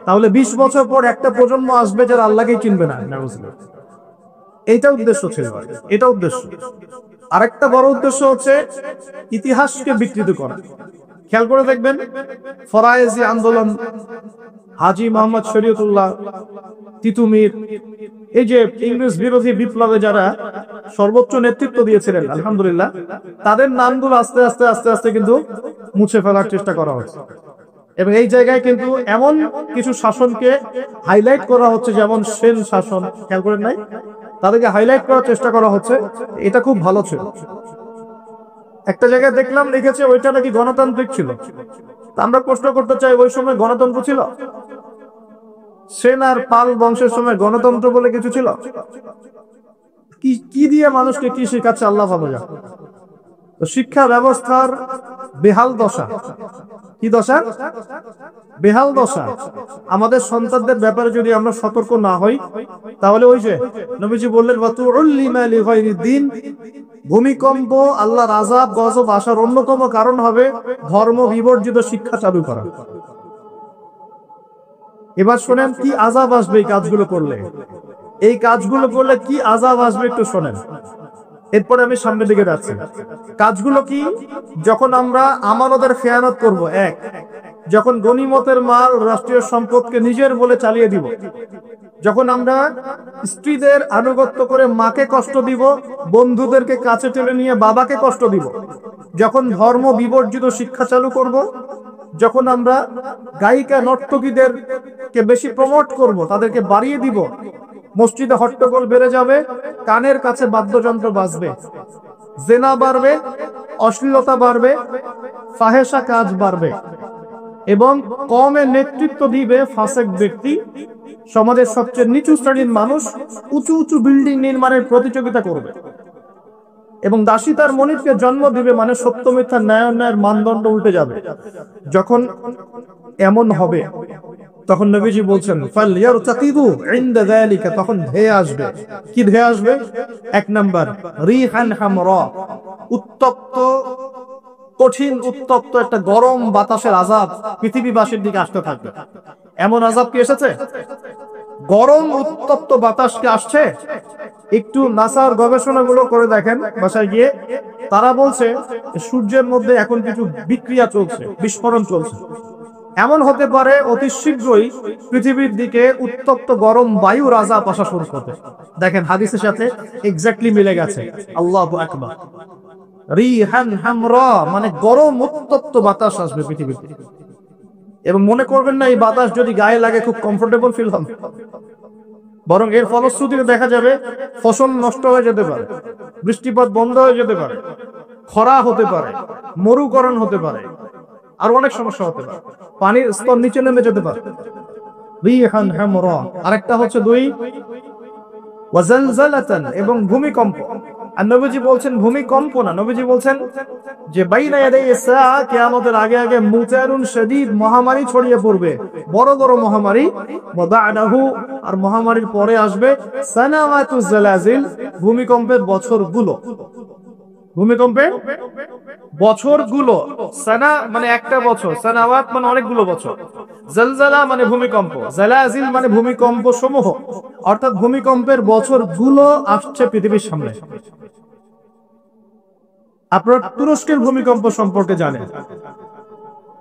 S1: তাহলে 20 বছর পর একটা প্রজন্ম আসবে যারা আল্লাহকেই চিনবে না। এইটা উদ্দেশ্য ছিল, এটা উদ্দেশ্য। আরেকটা বড় উদ্দেশ্য হচ্ছে ইতিহাসকে বিকৃত করা। খেয়াল করে দেখবেন, ফরায়েজি আন্দোলন, হাজী মোহাম্মদ শরীয়তুল্লাহ, তিতুমির, এই যে ইংরেজ বিরোধী বিপ্লবে যারা সর্বোচ্চ নেতৃত্ব দিয়েছিলেন, আলহামদুলিল্লাহ, তাদের নামগুলো আস্তে আস্তে আস্তে আস্তে কিন্তু মুছে ফেলার চেষ্টা করা হচ্ছে। এবং এই জায়গায় কিন্তু এমন কিছু শাসনকে হাইলাইট করা হচ্ছে, যেমন সেন শাসন, খেয়াল করেন নাই? তাদেরকে হাইলাইট করার চেষ্টা করা হচ্ছে, এটা খুব ভালো ছিল। একটা জায়গায় দেখলাম লিখেছে ওইটা নাকি গণতান্ত্রিক ছিল। আমরা প্রশ্ন করতে চাই, ওই সময় গণতন্ত্র ছিল? সেন আর পাল বংশের সময় গণতন্ত্র বলে কিছু ছিল? কি দিয়ে মানুষকে কি শেখাচ্ছে আল্লাহ ভালো জানে। তো শিক্ষা ব্যবস্থার বেহাল দশা। কি দশা? বেহাল দশা। আমাদের সন্তানদের ব্যাপারে যদি আমরা সতর্ক না হই, তাহলে ওই যে নবীজি বললেন, ওয়াতুল্লিমা লিগাইরিদ্দিন, ভূমিকম্প, আল্লাহর আযাব গজব আসার অন্যতম কারণ হবে ধর্ম বিবর্জিত শিক্ষা চালু করা। এবার শোনেন কি আযাব আসবে এই কাজগুলো করলে। এই কাজগুলো করলে কি আযাব আসবে একটু শোনেন, এরপরে আমি সামনের দিকে যাচ্ছি। কাজগুলো কি? যখন আমরা আমানতের খেয়ানত করব, এক, যখন গনিমতের মাল রাষ্ট্রীয় সম্পদকে নিজের বলে চালিয়ে দিব, যখন আমরা স্ত্রীদের আনুগত্য করে মাকে কষ্ট দিব, বন্ধুদেরকে কাছে টেনে নিয়ে বাবাকে কষ্ট দিব, যখন ধর্ম বিবর্জিত শিক্ষা চালু করব, যখন আমরা গায়িকা নর্তকীদেরকে বেশি প্রমোট করব, তাদেরকে বাড়িয়ে দিব, মসজিদে হট্টগোল বেড়ে যাবে, কানের কাছে বাদ্যযন্ত্র বাজবে, জেনা বাড়বে, অশ্লীলতা বাড়বে, ফাহেসা কাজ বাড়বে, এবং কওমের নেতৃত্ব দিবে ফাসেক ব্যক্তি, সমাজের সবচেয়ে নিচু শ্রেণীর মানুষ উঁচু উঁচু বিল্ডিং নির্মাণের প্রতিযোগিতা করবে। এবং দাসী তার মনিবকে জন্ম দিবে, মানে সত্য মিথ্যা ন্যায় অন্যায়ের মানদণ্ড উল্টে যাবে। যখন এমন হবে তখন নবীজি বলছেন ফালইয়ারতাকিবু ইনদা যালিকা, তখন ধেয়ে আসবে। কি ধেয়ে আসবে? এক নাম্বার রিহান হামরা, উত্তপ্ত, কঠিন উত্তপ্ত একটা গরম বাতাসের আযাব পৃথিবীবাসীর দিকে আসতে থাকবে। এমন আযাব কি এসেছে? গরম উত্তপ্ত বাতাস কি আসছে? একটু নাসার গবেষণাগুলো করে দেখেন বাসায় গিয়ে। তারা বলছে সূর্যের মধ্যে এখন কিছু বিক্রিয়া চলছে, বিস্ফোরণ চলছে। এমন হতে পারে অতি শীঘ্রই পৃথিবীর দিকে উত্তপ্ত গরম বায়ুর আযাব আসা শুরু করবে। দেখেন হাদিসের সাথে এক্স্যাক্টলি মিলে গেছে। আল্লাহু আকবার। রিহান হামরা মানে গরম উত্তপ্ত বাতাস আসবে পৃথিবীতে। এবং মনে করবেন না এই বাতাস যদি গায়ে লাগে খুব কমফোর্টেবল ফিল হবে, বরং এর ফলশ্রুতিতে দেখা যাবে ফসল নষ্ট হয়ে যেতে পারে, বৃষ্টিপাত বন্ধ হয়ে যেতে পারে, খরা হতে পারে, মরুকরণ হতে পারে, আর অনেক সমস্যা হতে পারে, পানির স্তর নিচে নেমে যেতে পারে। রিহান হামরা। আরেকটা হচ্ছে 2 ওয়াজালজালাতান, এবং ভূমিকম্প। আর নবীজি বলছেন ভূমিকম্প না, নবীজি বলছেন যে বাইনা ইয়াদাই সাআ, কিয়ামতের আগে আগে মুতারুন শাদীদ, মহামারী ছড়িয়ে পড়বে, বড় বড় মহামারী। ওয়া বা'দাহু, আর মহামারীর পরে আসবে সানাওয়াতুজ জালাজিল, ভূমিকম্পের বছরগুলো। ভূমিকম্পের বছরগুলো। সানা মানে একটা বছর, সানাওয়াত মানে অনেকগুলো বছর, জালজালা মানে ভূমিকম্প, জালাজিল মানে ভূমিকম্প সমূহ। অর্থাৎ ভূমিকম্পের বছরগুলো আসছে পৃথিবীর সামনে। আপনারা তুরস্কের ভূমিকম্প সম্পর্কে জানেন।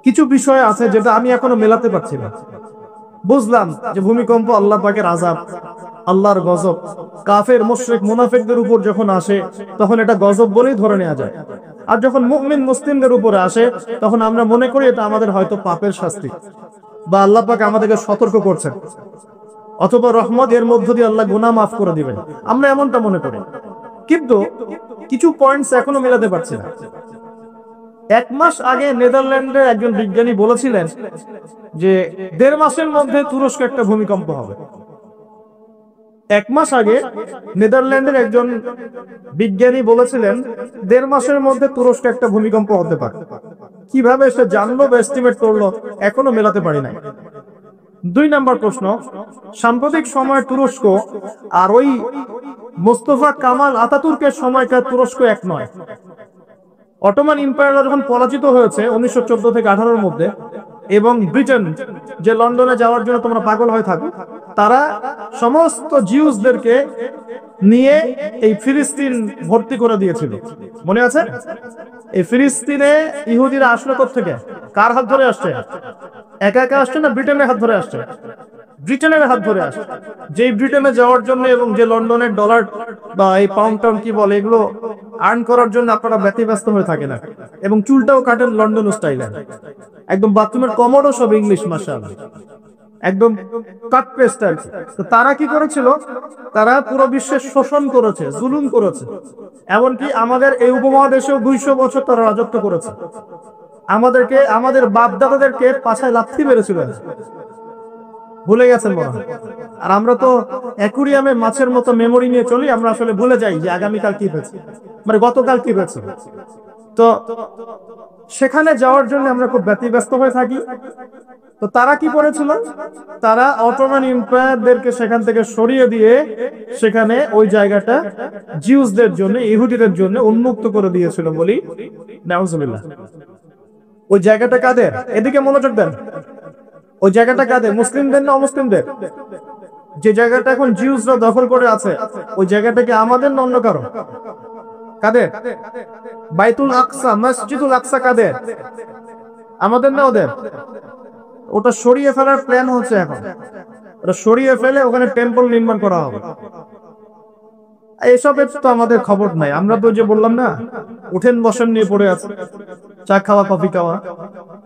S1: কিছু বিষয় আছে যেটা আমি এখনো মেলাতে পারছি না। বুঝলাম যে ভূমিকম্প আল্লাহ পাকের আযাব, আল্লাহর গজব। কাফের মুশরিক মুনাফিকদের উপর যখন আসে তখন এটা গজব বলেই ধরে নেওয়া যায়। আর যখন মুমিন মুসলিমদের উপরে আসে তখন আমরা মনে করি এটা আমাদের হয়তো পাপের শাস্তি, বা আল্লাহ পাক আমাদেরকে সতর্ক করছেন, অথবা রহমত, এর মধ্য দিয়ে আল্লাহ গুনাহ মাফ করে দিবেন, আমরা এমনটা মনে করি। কিন্তু কিছু পয়েন্টস এখনো মেলাতে পারছি না। 1 মাস আগে নেদারল্যান্ডের একজন বিজ্ঞানী বলেছিলেন যে 1.5 মাসের মধ্যে তুরস্কে একটা ভূমিকম্প হবে। 1 মাস আগে নেদারল্যান্ডের একজন বিজ্ঞানী বলেছিলেন 1.5 মাসের মধ্যে তুরস্কে একটা ভূমিকম্প হতে পারে। কিভাবে সে জানলো বা এস্টিমেট করলো এখনো মেলাতে পারি নাই। 2 নাম্বার প্রশ্ন, সাম্প্রতিক সময় তুরস্ক আর ওই মোস্তফা কামাল আতাতুর্কের সময়কার তুরস্ক এক নয়। অটোমান এম্পায়ার যখন পরাজিত হয়েছে 1914 থেকে 18-এর মধ্যে, এবং ব্রিটেন, যে লন্ডনে যাওয়ার জন্য তোমরা পাগল হয়ে থাকো, তারা সমস্ত জিউসদেরকে নিয়ে এই ফিলিস্তিন ভর্তি করে দিয়েছিল। মনে আছে? এই ফিলিস্তিনে ইহুদিরা আসলো কোত্থেকে? কার হাত ধরে আসছে? একা একা আসছে না ব্রিটেনের হাত ধরে আসছে? ব্রিটেনের হাত ধরে আসছে। যেই ব্রিটেনে যাওয়ার জন্য এবং যে লন্ডনের ডলার বা এই পাউন্ড টাউন কি বলে এগুলো আর্ন করার জন্য আপনারা ব্যতিব্যস্ত হয়ে থাকে না, এবং চুলটাও কাটেন লন্ডন স্টাইলে, একদম বাথরুমের কমোডও সব ইংলিশ, মাশাআল্লাহ, একদম কাট পেস্ট আর কি। তো তারা কি করেছিল? তারা পুরো বিশ্বের শোষণ করেছে, জুলুম করেছে। এমনকি আমাদের এই উপমহাদেশেও 200 বছর তারা রাজত্ব করেছে। আমাদেরকে, আমাদের বাপ দাদাদেরকে পাছায় লাথি মেরেছিল, ভুলে গেছেন মনে হয়। আর আমরা তো অ্যাকুরিয়ামে মাছের মতো মেমোরি নিয়ে চলি, আমরা আসলে ভুলে যাই যে আগামীকাল কি হয়েছে, মানে গতকাল কি হয়েছে। তো সেখানে যাওয়ার জন্য আমরা খুব ব্যতিব্যস্ত হয়ে থাকি। তো তারা কি করেছিল? তারা অটোমান এম্পায়ারদেরকে সেখান থেকে সরিয়ে দিয়ে সেখানে ওই জায়গাটা জিউসদের জন্য, ইহুদিদের জন্য উন্মুক্ত করে দিয়েছিল বলি, নাউজুবিল্লাহ। ওই জায়গাটা কাদের? এদিকে মনোযোগ দেন। ওই জায়গাটা কাদের? মুসলিমদের না অমুসলিমদের? যে জায়গাটা এখন জিউসরা দখল করে আছে ওই জায়গাটা কি আমাদের না অন্য কারো? কাদের? বাইতুল আকসা, মসজিদুল আকসা কাদের? আমাদের না ওদের? ওটা সরিয়ে ফেলার প্ল্যান হচ্ছে এখন। ওটা সরিয়ে ফেলে ওখানে টেম্পল নির্মাণ করা হবে। এসবের তো আমাদের খবর নাই। আমরা তো যে বললাম না, উঠেন বসেন নিয়ে পড়ে আছে, চা খাওয়া, কফি খাওয়া,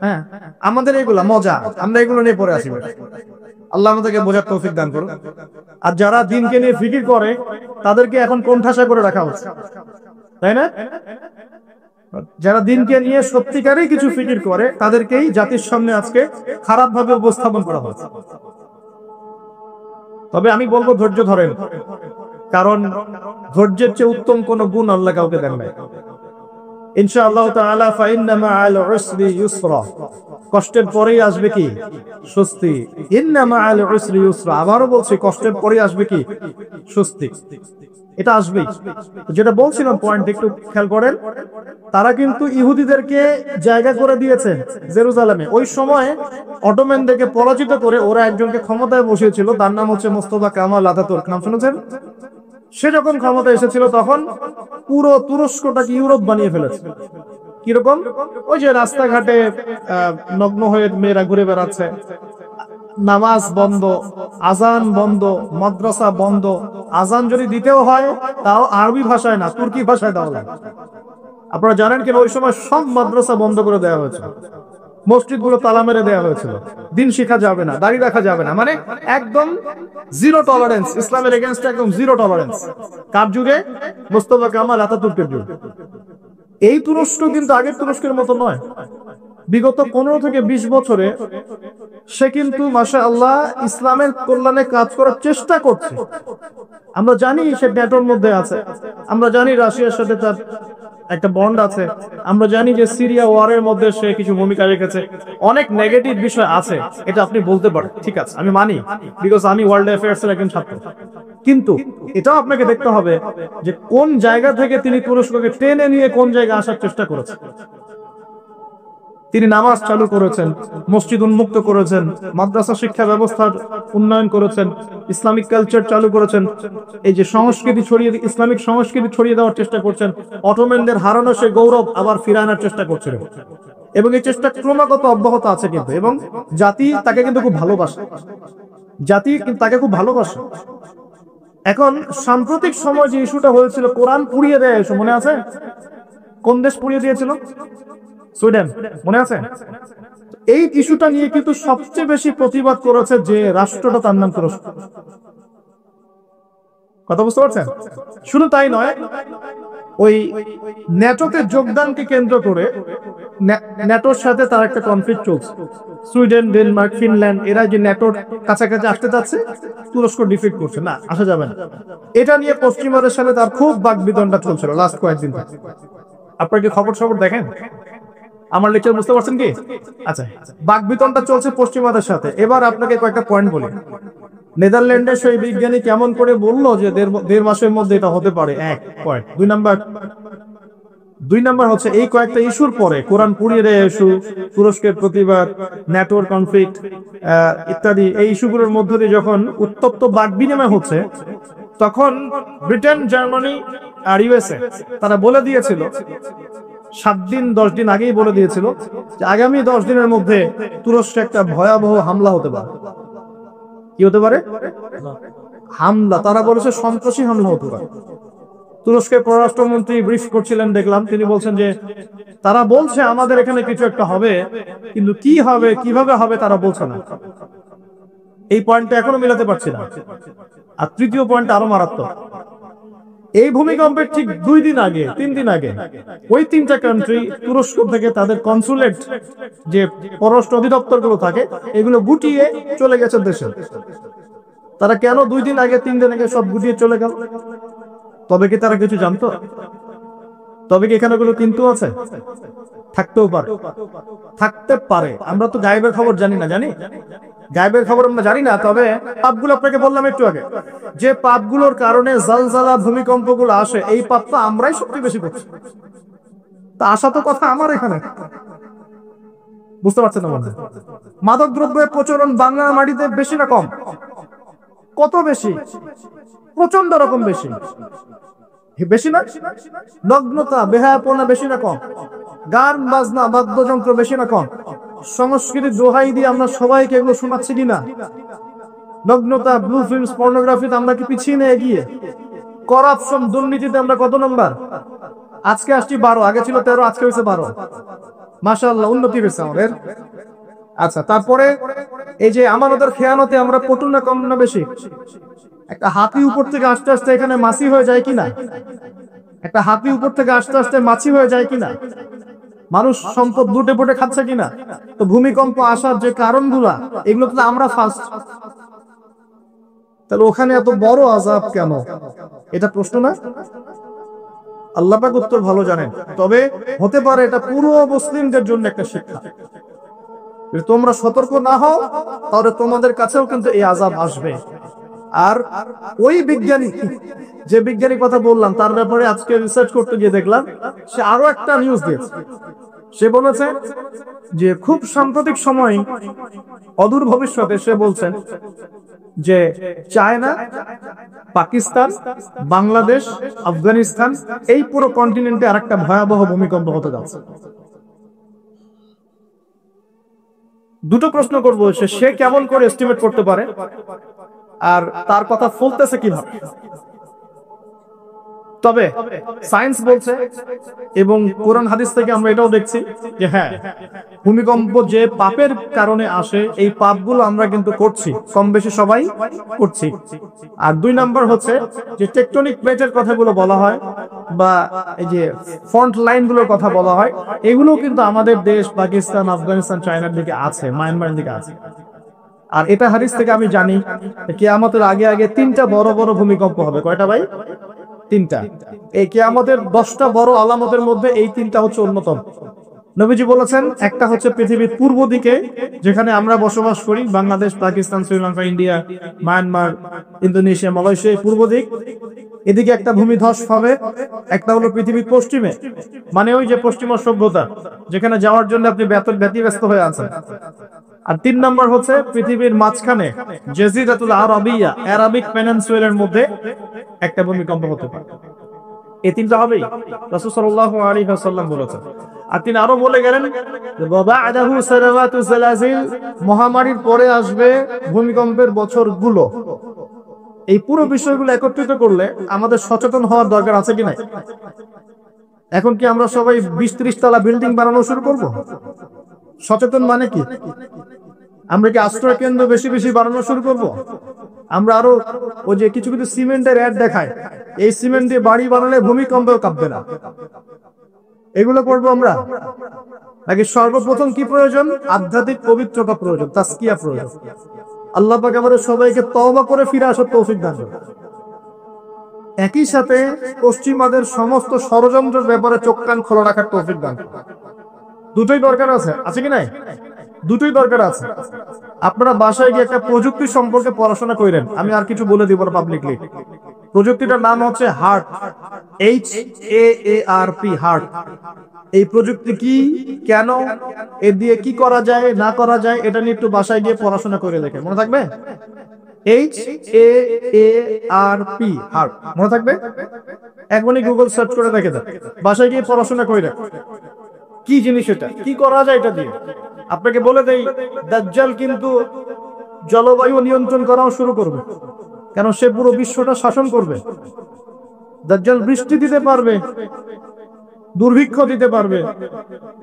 S1: হ্যাঁ, আমাদের এগুলা মজা, আমরা এগুলো নিয়ে পড়ে আছি। আল্লাহ আমাদেরকে বোঝার তৌফিক দান করুন। আর যারা দিনকে নিয়ে ফিকির করে তাদেরকে এখন কোণঠাসা করে রাখা হচ্ছে, তাই না? যারা দিনকে নিয়ে সত্যিকারেই কিছু ফিকির করে তাদেরকেই জাতির সামনে আজকে খারাপ ভাবে উপস্থাপন করা হচ্ছে। তবে আমি বলবো ধৈর্য ধরেন, কারণ ধৈর্যের চেয়ে উত্তম কোন গুণ আল্লাহ কাউকে দেন নাই। ইনশাআল্লাহ তাআলা ফাইন্না মাআল উসরি ইউসরা, কষ্টের পরেই আসবে কি স্বস্তি। ইন্না মাআল উসরি ইউসরা, আবারও বলছি কষ্টের পরেই আসবে কি স্বস্তি। এটা আসবেই। যেটা বলছিলাম পয়েন্ট একটু খেয়াল করেন, তারা কিন্তু ইহুদিদেরকে জায়গা করে দিয়েছে জেরুজালেমে। ওই সময় অটোম্যানদেরকে পরাজিত করে ওরা একজনকে ক্ষমতায় বসিয়েছিল, তার নাম হচ্ছে মোস্তফা কামাল আতাতুর্ক, নাম শুনেছেন? সে যখন ক্ষমতা এসেছিল তখন পুরো তুরস্কটাকে ইউরোপ বানিয়ে ফেলেছে। কিরকম? ওই যে রাস্তাঘাটে নগ্ন হয়ে মেয়েরা ঘুরে বেড়াচ্ছে, নামাজ বন্ধ, আজান বন্ধ, মাদ্রাসা বন্ধ। আজান যদি দিতেও হয় তাও আরবি ভাষায় না, তুর্কি ভাষায় দেওয়া লাগে। আপনারা জানেন কিনা ওই সময় সব মাদ্রাসা বন্ধ করে দেওয়া হয়েছে, মসজিদ গুলো তালা মেরে দেওয়া হয়েছিল। দিন শিখা যাবে না, দাড়ি রাখা যাবে না, মানে একদম জিরো টলারেন্স, ইসলামের এগেইনস্টে একদম জিরো টলারেন্স। কার যুগে? মোস্তফা কামাল আতাতুর্কের যুগে। এই তুরস্ক কিন্তু আগের তুরস্কের মতো নয়। বিগত 15 থেকে 20 বছরে সে কিন্তু মাশাআল্লাহ ইসলামের কল্যাণে কাজ করার চেষ্টা করছে। আমরা জানি সে ন্যাটোর মধ্যে আছে, আমরা জানি রাশিয়ার সাথে তার একটা বন্ড আছে, আমরা জানি যে সিরিয়া ওয়ারের মধ্যে সে কিছু ভূমিকা রেখেছে। অনেক নেগেটিভ বিষয় আছে, এটা আপনি বলতে পারেন, ঠিক আছে, আমি মানি, বিকজ আমি ওয়ার্ল্ড অ্যাফেয়ার্স এর একজন ছাত্র। কিন্তু এটাও আপনাকে দেখতে হবে যে কোন জায়গা থেকে তিনি তুরস্ককে টেনে নিয়ে কোন জায়গায় আসার চেষ্টা করেছেন। তিনি নামাজ চালু করেছেন, মসজিদ উন্মুক্ত করেছেন, মাদ্রাসা শিক্ষা ব্যবস্থার উন্নয়ন করেছেন, ইসলামিক কালচার চালু করেছেন, এই যে সংস্কৃতি ছড়িয়ে, ইসলামিক সংস্কৃতি ছড়িয়ে দেওয়ার চেষ্টা করছেন, অটোম্যানদের হারানো সে গৌরব আবার ফিরিয়ে আনার চেষ্টা করছেন। এবং এই চেষ্টা ক্রমাগত অব্যাহত আছে কিন্তু, এবং জাতি তাকে কিন্তু খুব ভালোবাসে, জাতি কিন্তু তাকে খুব ভালোবাসে। এখন সাম্প্রতিক সময় যে ইস্যুটা হয়েছিল কোরআন পুড়িয়ে দেয়, এসো মনে আছে? কোন দেশ পুড়িয়ে দিয়েছিল? সুইডেন, মনে আছে? এই ইস্যুটা নিয়ে কিন্তু সবচেয়ে বেশি প্রতিবাদ করেছে যে রাষ্ট্রটা, তার নাম তুরস্ক। কথা বুঝতে পারছেন? শুধু তাই নয়, ওই ন্যাটোতে যোগদানকে কেন্দ্র করে ন্যাটোর সাথে তার একটা কনফ্লিক্ট চলছে। সুইডেন, ডেনমার্ক, ফিনল্যান্ড এরা যে ন্যাটোর কাছাকাছি আসতে যাচ্ছে, তুরস্ক ডিফিট করছে, না আসা যাবে না। এটা নিয়ে পশ্চিমাদের সাথে তার খুব বাকবিতণ্ডা চলছিল লাস্ট কয়েকদিন। আপনারা কি খবর দেখেন? আমার লেকচার বুঝতে পারছেন কি? আচ্ছা, বাকবিতণ্ডা চলছে পশ্চিমাদের সাথে। এবার আপনাকে কয়েকটা পয়েন্ট বলি। নেদারল্যান্ডের সেই বিজ্ঞানী কেমন করে বললো যে দেড় মাসের মধ্যে এটা হতে পারে, এক পয়েন্ট। দুই নাম্বার হচ্ছে এই কয়েকটা ইস্যুর পরে কোরআন পুড়িয়ে দেয় ইস্যু, তুরস্কের প্রতিবাদ, ন্যাটোর কনফ্লিক্ট ইত্যাদি, এই ইস্যুগুলোর মধ্য দিয়ে যখন উত্তপ্ত বাক বিনিময় হচ্ছে, তখন ব্রিটেন, জার্মানি আর ইউএসএ তারা বলে দিয়েছিল 7-10 দিন আগেই বলে দিয়েছিল যে আগামী 10 দিনের মধ্যে তুরস্কে একটা ভয়াবহ হামলা হতে পারে। কি হতে পারে? হামলা। তারা বলেছে সন্ত্রাসী হামলা হতে পারে। তুরস্কের পররাষ্ট্রমন্ত্রী ব্রিফ করছিলেন, দেখলাম তিনি বলছেন যে তারা বলছে আমাদের এখানে কিছু একটা হবে, কিন্তু কি হবে, কিভাবে হবে তারা বলছে না। এই পয়েন্টটা এখনো মিলাতে পারছি না। আর তৃতীয় পয়েন্ট আরো মারাত্মক। এই ভূমিকম্পের ঠিক 2 দিন আগে, 3 দিন আগে ওই 3টা কান্ট্রি তুরস্ক থেকে তাদের কনসুলেট, যে পররাষ্ট্র অধিদপ্তর গুলো থাকে, এগুলো গুটিয়ে চলে গেছে দেশে। তারা কেন 2 দিন আগে, 3 দিন আগে সব গুটিয়ে চলে গেল? তবে কি তারা কিছু জানতো? তবে কি এখানে কোনো কিন্তু আছে? থাকতেও পারে, থাকতে পারে। আমরা তো গায়েবের খবর জানি না, জানি গায়েবের খবর আমরা জানি না। তবে পাপগুলো আপনাকে বললাম একটু আগে, যে পাপগুলোর কারণে জালজালা, ভূমিকম্পগুলো আসে, এই পাপটা আমরাই সবচেয়ে বেশি করছি। তা আসা তো কথা আমার এখানে, বুঝতে পারছেন না? মাদক দ্রব্যের প্রচলন বাংলার মাটিতে বেশি না কম? কত বেশি? প্রচন্ড রকম বেশি। বেশি না? নগ্নতা, বেহায়াপনা বেশি না কম? গান বাজনা, বাদ্যযন্ত্র বেশি না কম? সংস্কৃতির দোহাই দিয়ে আমরা সবাইকে এগুলো শোনাচ্ছি কিনা? নগ্নতা, ব্লু ফিল্মস, পর্নোগ্রাফিতে আমরা কি পিছিয়ে না এগিয়ে? করাপশন, দুর্নীতিতে আমরা কত নম্বর? আজকে আসছি 12, আগে ছিল 13, আজকে হয়েছে 12। মাশাআল্লাহ, উন্নতি হয়েছে আমাদের। আচ্ছা, তারপরে এই যে আমানতের খেয়ানতে আমরা পটু না কম না বেশি? একটা হাতি উপর থেকে আস্তে আস্তে এখানে মাছি হয়ে যায় কিনা? একটা হাতি উপর থেকে আস্তে আস্তে মাছি হয়ে যায় কিনা? মানুষ সম্পদ লুটে পুটে খাচ্ছে কিনা? তো ভূমিকম্প আসার যে কারণগুলা, এগুলো তো আমরা ফার্স্ট। তাহলে ওখানে এত বড় আযাব কেন? এটা প্রশ্ন না? আল্লাহ পাক উত্তর ভালো জানেন। তবে হতে পারে এটা পুরো মুসলিমদের জন্য একটা শিক্ষা। যদি তোমরা সতর্ক না হও তাহলে তোমাদের কাছেও কিন্তু এই আযাব আসবে। আর ওই বিজ্ঞানী, যে বিজ্ঞানীর কথা বললাম, তার ব্যাপারে আজকে রিসার্চ করতে গিয়ে দেখলাম সে আরো একটা নিউজ দিয়েছে। সে বলেছে যে খুব সাম্প্রতিক সময়, অদূর ভবিষ্যতে সে বলছেন যে চায়না, পাকিস্তান, বাংলাদেশ, আফগানিস্তান, এই পুরো কন্টিনেন্টে আরেকটা ভয়াবহ ভূমিকম্প হতে যাচ্ছে। দুটো প্রশ্ন করবো, সে কেমন করে এস্টিমেট করতে পারে আর তার কথা ফলতেছে কিভাবে? তবে সায়েন্স বলছে এবং কোরআন হাদিস থেকে আমরা এটাও দেখছি যে হ্যাঁ, ভূমিকম্প যে পাপের কারণে আসে, এই পাপগুলো আমরা কিন্তু করছি, কম বেশি সবাই করছি। আর দুই নাম্বার হচ্ছে যে টেকটনিক প্লেটের কথাগুলো বলা হয় বা এই যে ফ্রন্ট লাইনগুলোর কথা বলা হয়, এগুলো কিন্তু আমাদের দেশ পাকিস্তান, আফগানিস্তান, চায়নার দিকে আছে, মায়ানমারের দিকে আছে। আর এটা হাদিস থেকে আমি জানি কিয়ামতের আগে আগে 3টা বড় বড় ভূমিকম্প হবে। কয়টা ভাই? 3টা। এই কিয়ামতের 10টা বড় আলামতের মধ্যে এই 3টা হচ্ছে অন্যতম। নবীজি বলেছেন একটা হচ্ছে পৃথিবীর পূর্ব দিকে, যেখানে আমরা বসবাস করি, Bangladesh, Pakistan, Sri Lanka, India, Myanmar, Indonesia, Malaysia, এই পূর্ব দিক, এদিকে একটা ভূমিধস হবে। একটা হলো পৃথিবীর পশ্চিমে, মানে ওই যে পশ্চিমা সভ্যতা, যেখানে যাওয়ার জন্য আপনি ব্যতিব্যস্ত হয়ে আছেন। আর 3 নাম্বার হচ্ছে পৃথিবীর মাঝখানে জাজিরাতুল আরাবিয়া, আরাবিক পেনিনসুলার মধ্যে একটা ভূমিকম্প হতে পারে। এই 3টা হবেই, রাসূল সাল্লাল্লাহু আলাইহি ওয়াসাল্লাম বলেছেন। আর তিনি আরো বলে গেলেন বা'দাহু সালাওয়াতু সালাসিল, মহামারীর পরে আসবে ভূমিকম্পের বছরগুলো। এই পুরো বিষয়গুলো একত্রিত করলে আমাদের সচেতন হওয়ার দরকার আছে কি নাই? এখন কি আমরা সবাই 20-30 তলা বিল্ডিং বানানো শুরু করব? সচেতন মানে কি? আমরা কি আশ্রয় কেন্দ্র বেশি বেশি বানানো শুরু করব? আমরা আরো ওই যে কিছু কিছু সিমেন্টের অ্যাড দেখায়, এই সিমেন্ট দিয়ে বাড়ি বানালে ভূমিকম্পেও কাঁপবে না, এগুলো করবো আমরা? নাকি সর্বপ্রথম কি প্রয়োজন? আধ্যাত্মিক পবিত্রতা প্রয়োজন, তাসকিয়া প্রয়োজন। আল্লাহ পাক আমাদের সবাইকে তওবা করে ফিরে আসার তৌফিক দান করুন। একই সাথে পশ্চিমাদের সমস্ত ষড়যন্ত্রের ব্যাপারে চোখ কান খোলা রাখার তৌফিক দান করুন। দুটোই দরকার আছে, আছে কি নাই? দুটোই দরকার আছে। আপনারা বাসায় গিয়ে একটা প্রযুক্তি সম্পর্কে পড়াশোনা করেন, আমি আর কিছু বলে দিব পাবলিকলি। প্রযুক্তিটার নাম হচ্ছে হার্ট, HAARP, হার্ট। এই প্রযুক্তি কি, কেন, এ দিয়ে কি করা যায় না করা যায়, এটা নিয়ে একটু বাসায় গিয়ে পড়াশোনা করে দেখে, মনে থাকবে? HAARP, হার্ট, মনে থাকবে? একবারই গুগল সার্চ করে দেখে দেন, বাসায় গিয়ে পড়াশোনা করে কি জিনিস, এটা কি করা যায় এটা দিয়ে। আপনাকে বলে দেই, দাজ্জাল কিন্তু জলবায়ু নিয়ন্ত্রণ করাও শুরু করবে, কেন সে পুরো বিশ্বটা শাসন করবে। দাজ্জাল বৃষ্টি দিতে পারবে, দুর্ভিক্ষ দিতে পারবে,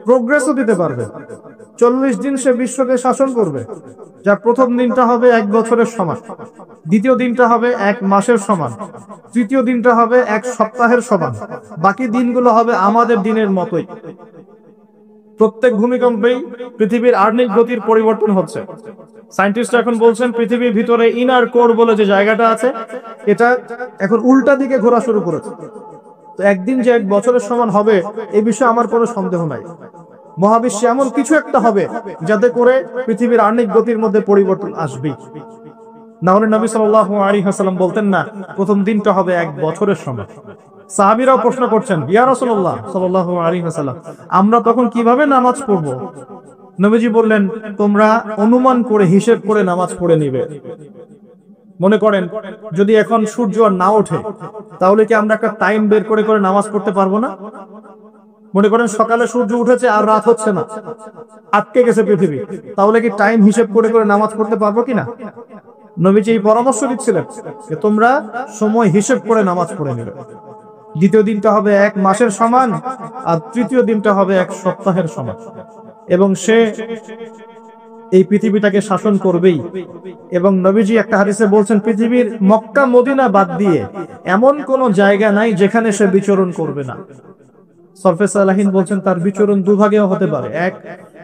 S1: প্রোগ্রেসও দিতে পারবে। 40 দিন সে বিশ্বকে শাসন করবে, যার প্রথম দিনটা হবে 1 বছরের সমান, দ্বিতীয় দিনটা হবে 1 মাসের সমান, তৃতীয় দিনটা হবে 1 সপ্তাহের সমান, বাকি দিনগুলো হবে আমাদের দিনের মতোই। প্রত্যেক ভূমিকম্পেই পৃথিবীর আর্নিক গতির পরিবর্তন হচ্ছে। সায়েন্টিস্টরা এখন বলছেন পৃথিবীর ভিতরে ইনার কোর বলে যে জায়গাটা আছে, এটা এখন উল্টা দিকে ঘোরা শুরু করেছে। তো একদিন যে 1 বছরের সমান হবে, এই বিষয়ে আমার কোনো সন্দেহ নাই। মহাবিশ্বে এমন কিছু একটা হবে যাতে করে পৃথিবীর আর্নিক গতির মধ্যে পরিবর্তন আসবে। না হলে নবী সাল্লাল্লাহু আলাইহি ওয়াসাল্লাম বলতেন না প্রথম দিনটা হবে 1 বছরের সমান। সাহাবীরাও প্রশ্ন করছেন, ইয়া রাসূলুল্লাহ সাল্লাল্লাহু আলাইহি ওয়াসাল্লাম, আমরা তখন কিভাবে নামাজ পড়ব? নবীজি বললেন, তোমরা অনুমান করে, হিসেব করে নামাজ পড়ে নিবে। মনে করেন যদি এখন সূর্য আর না ওঠে, তাহলে কি আমরা একটা টাইম বের করে করে নামাজ পড়তে পারবো না? মনে করেন সকালে সূর্য উঠেছে আর রাত হচ্ছে না, আটকে গেছে পৃথিবী, তাহলে কি টাইম হিসেব করে করে নামাজ পড়তে পারবো কিনা? নবীজি এই পরামর্শ দিচ্ছিলেন যে তোমরা সময় হিসেব করে নামাজ পড়ে নেবে। দ্বিতীয় দিনটা হবে 1 মাসের সমান, আর তৃতীয় দিনটা হবে 1 সপ্তাহের সমান, এবং সে এই পৃথিবীটাকে শাসন করবেই। এবং নবীজি একটা হাদিসে বলছেন, পৃথিবীর মক্কা মদিনা বাদ দিয়ে এমন কোন জায়গা নাই যেখানে সে বিচরণ করবে না। সরফে সালাহিন বলছেন তার বিচরণ দুভাগেও হতে পারে, এক,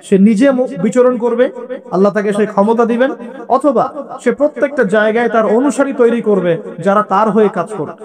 S1: সে নিজে বিচরণ করবে, আল্লাহ তাকে সেই ক্ষমতা দিবেন, অথবা সে প্রত্যেকটা জায়গায় তার অনুসারী তৈরি করবে যারা তার হয়ে কাজ করবে।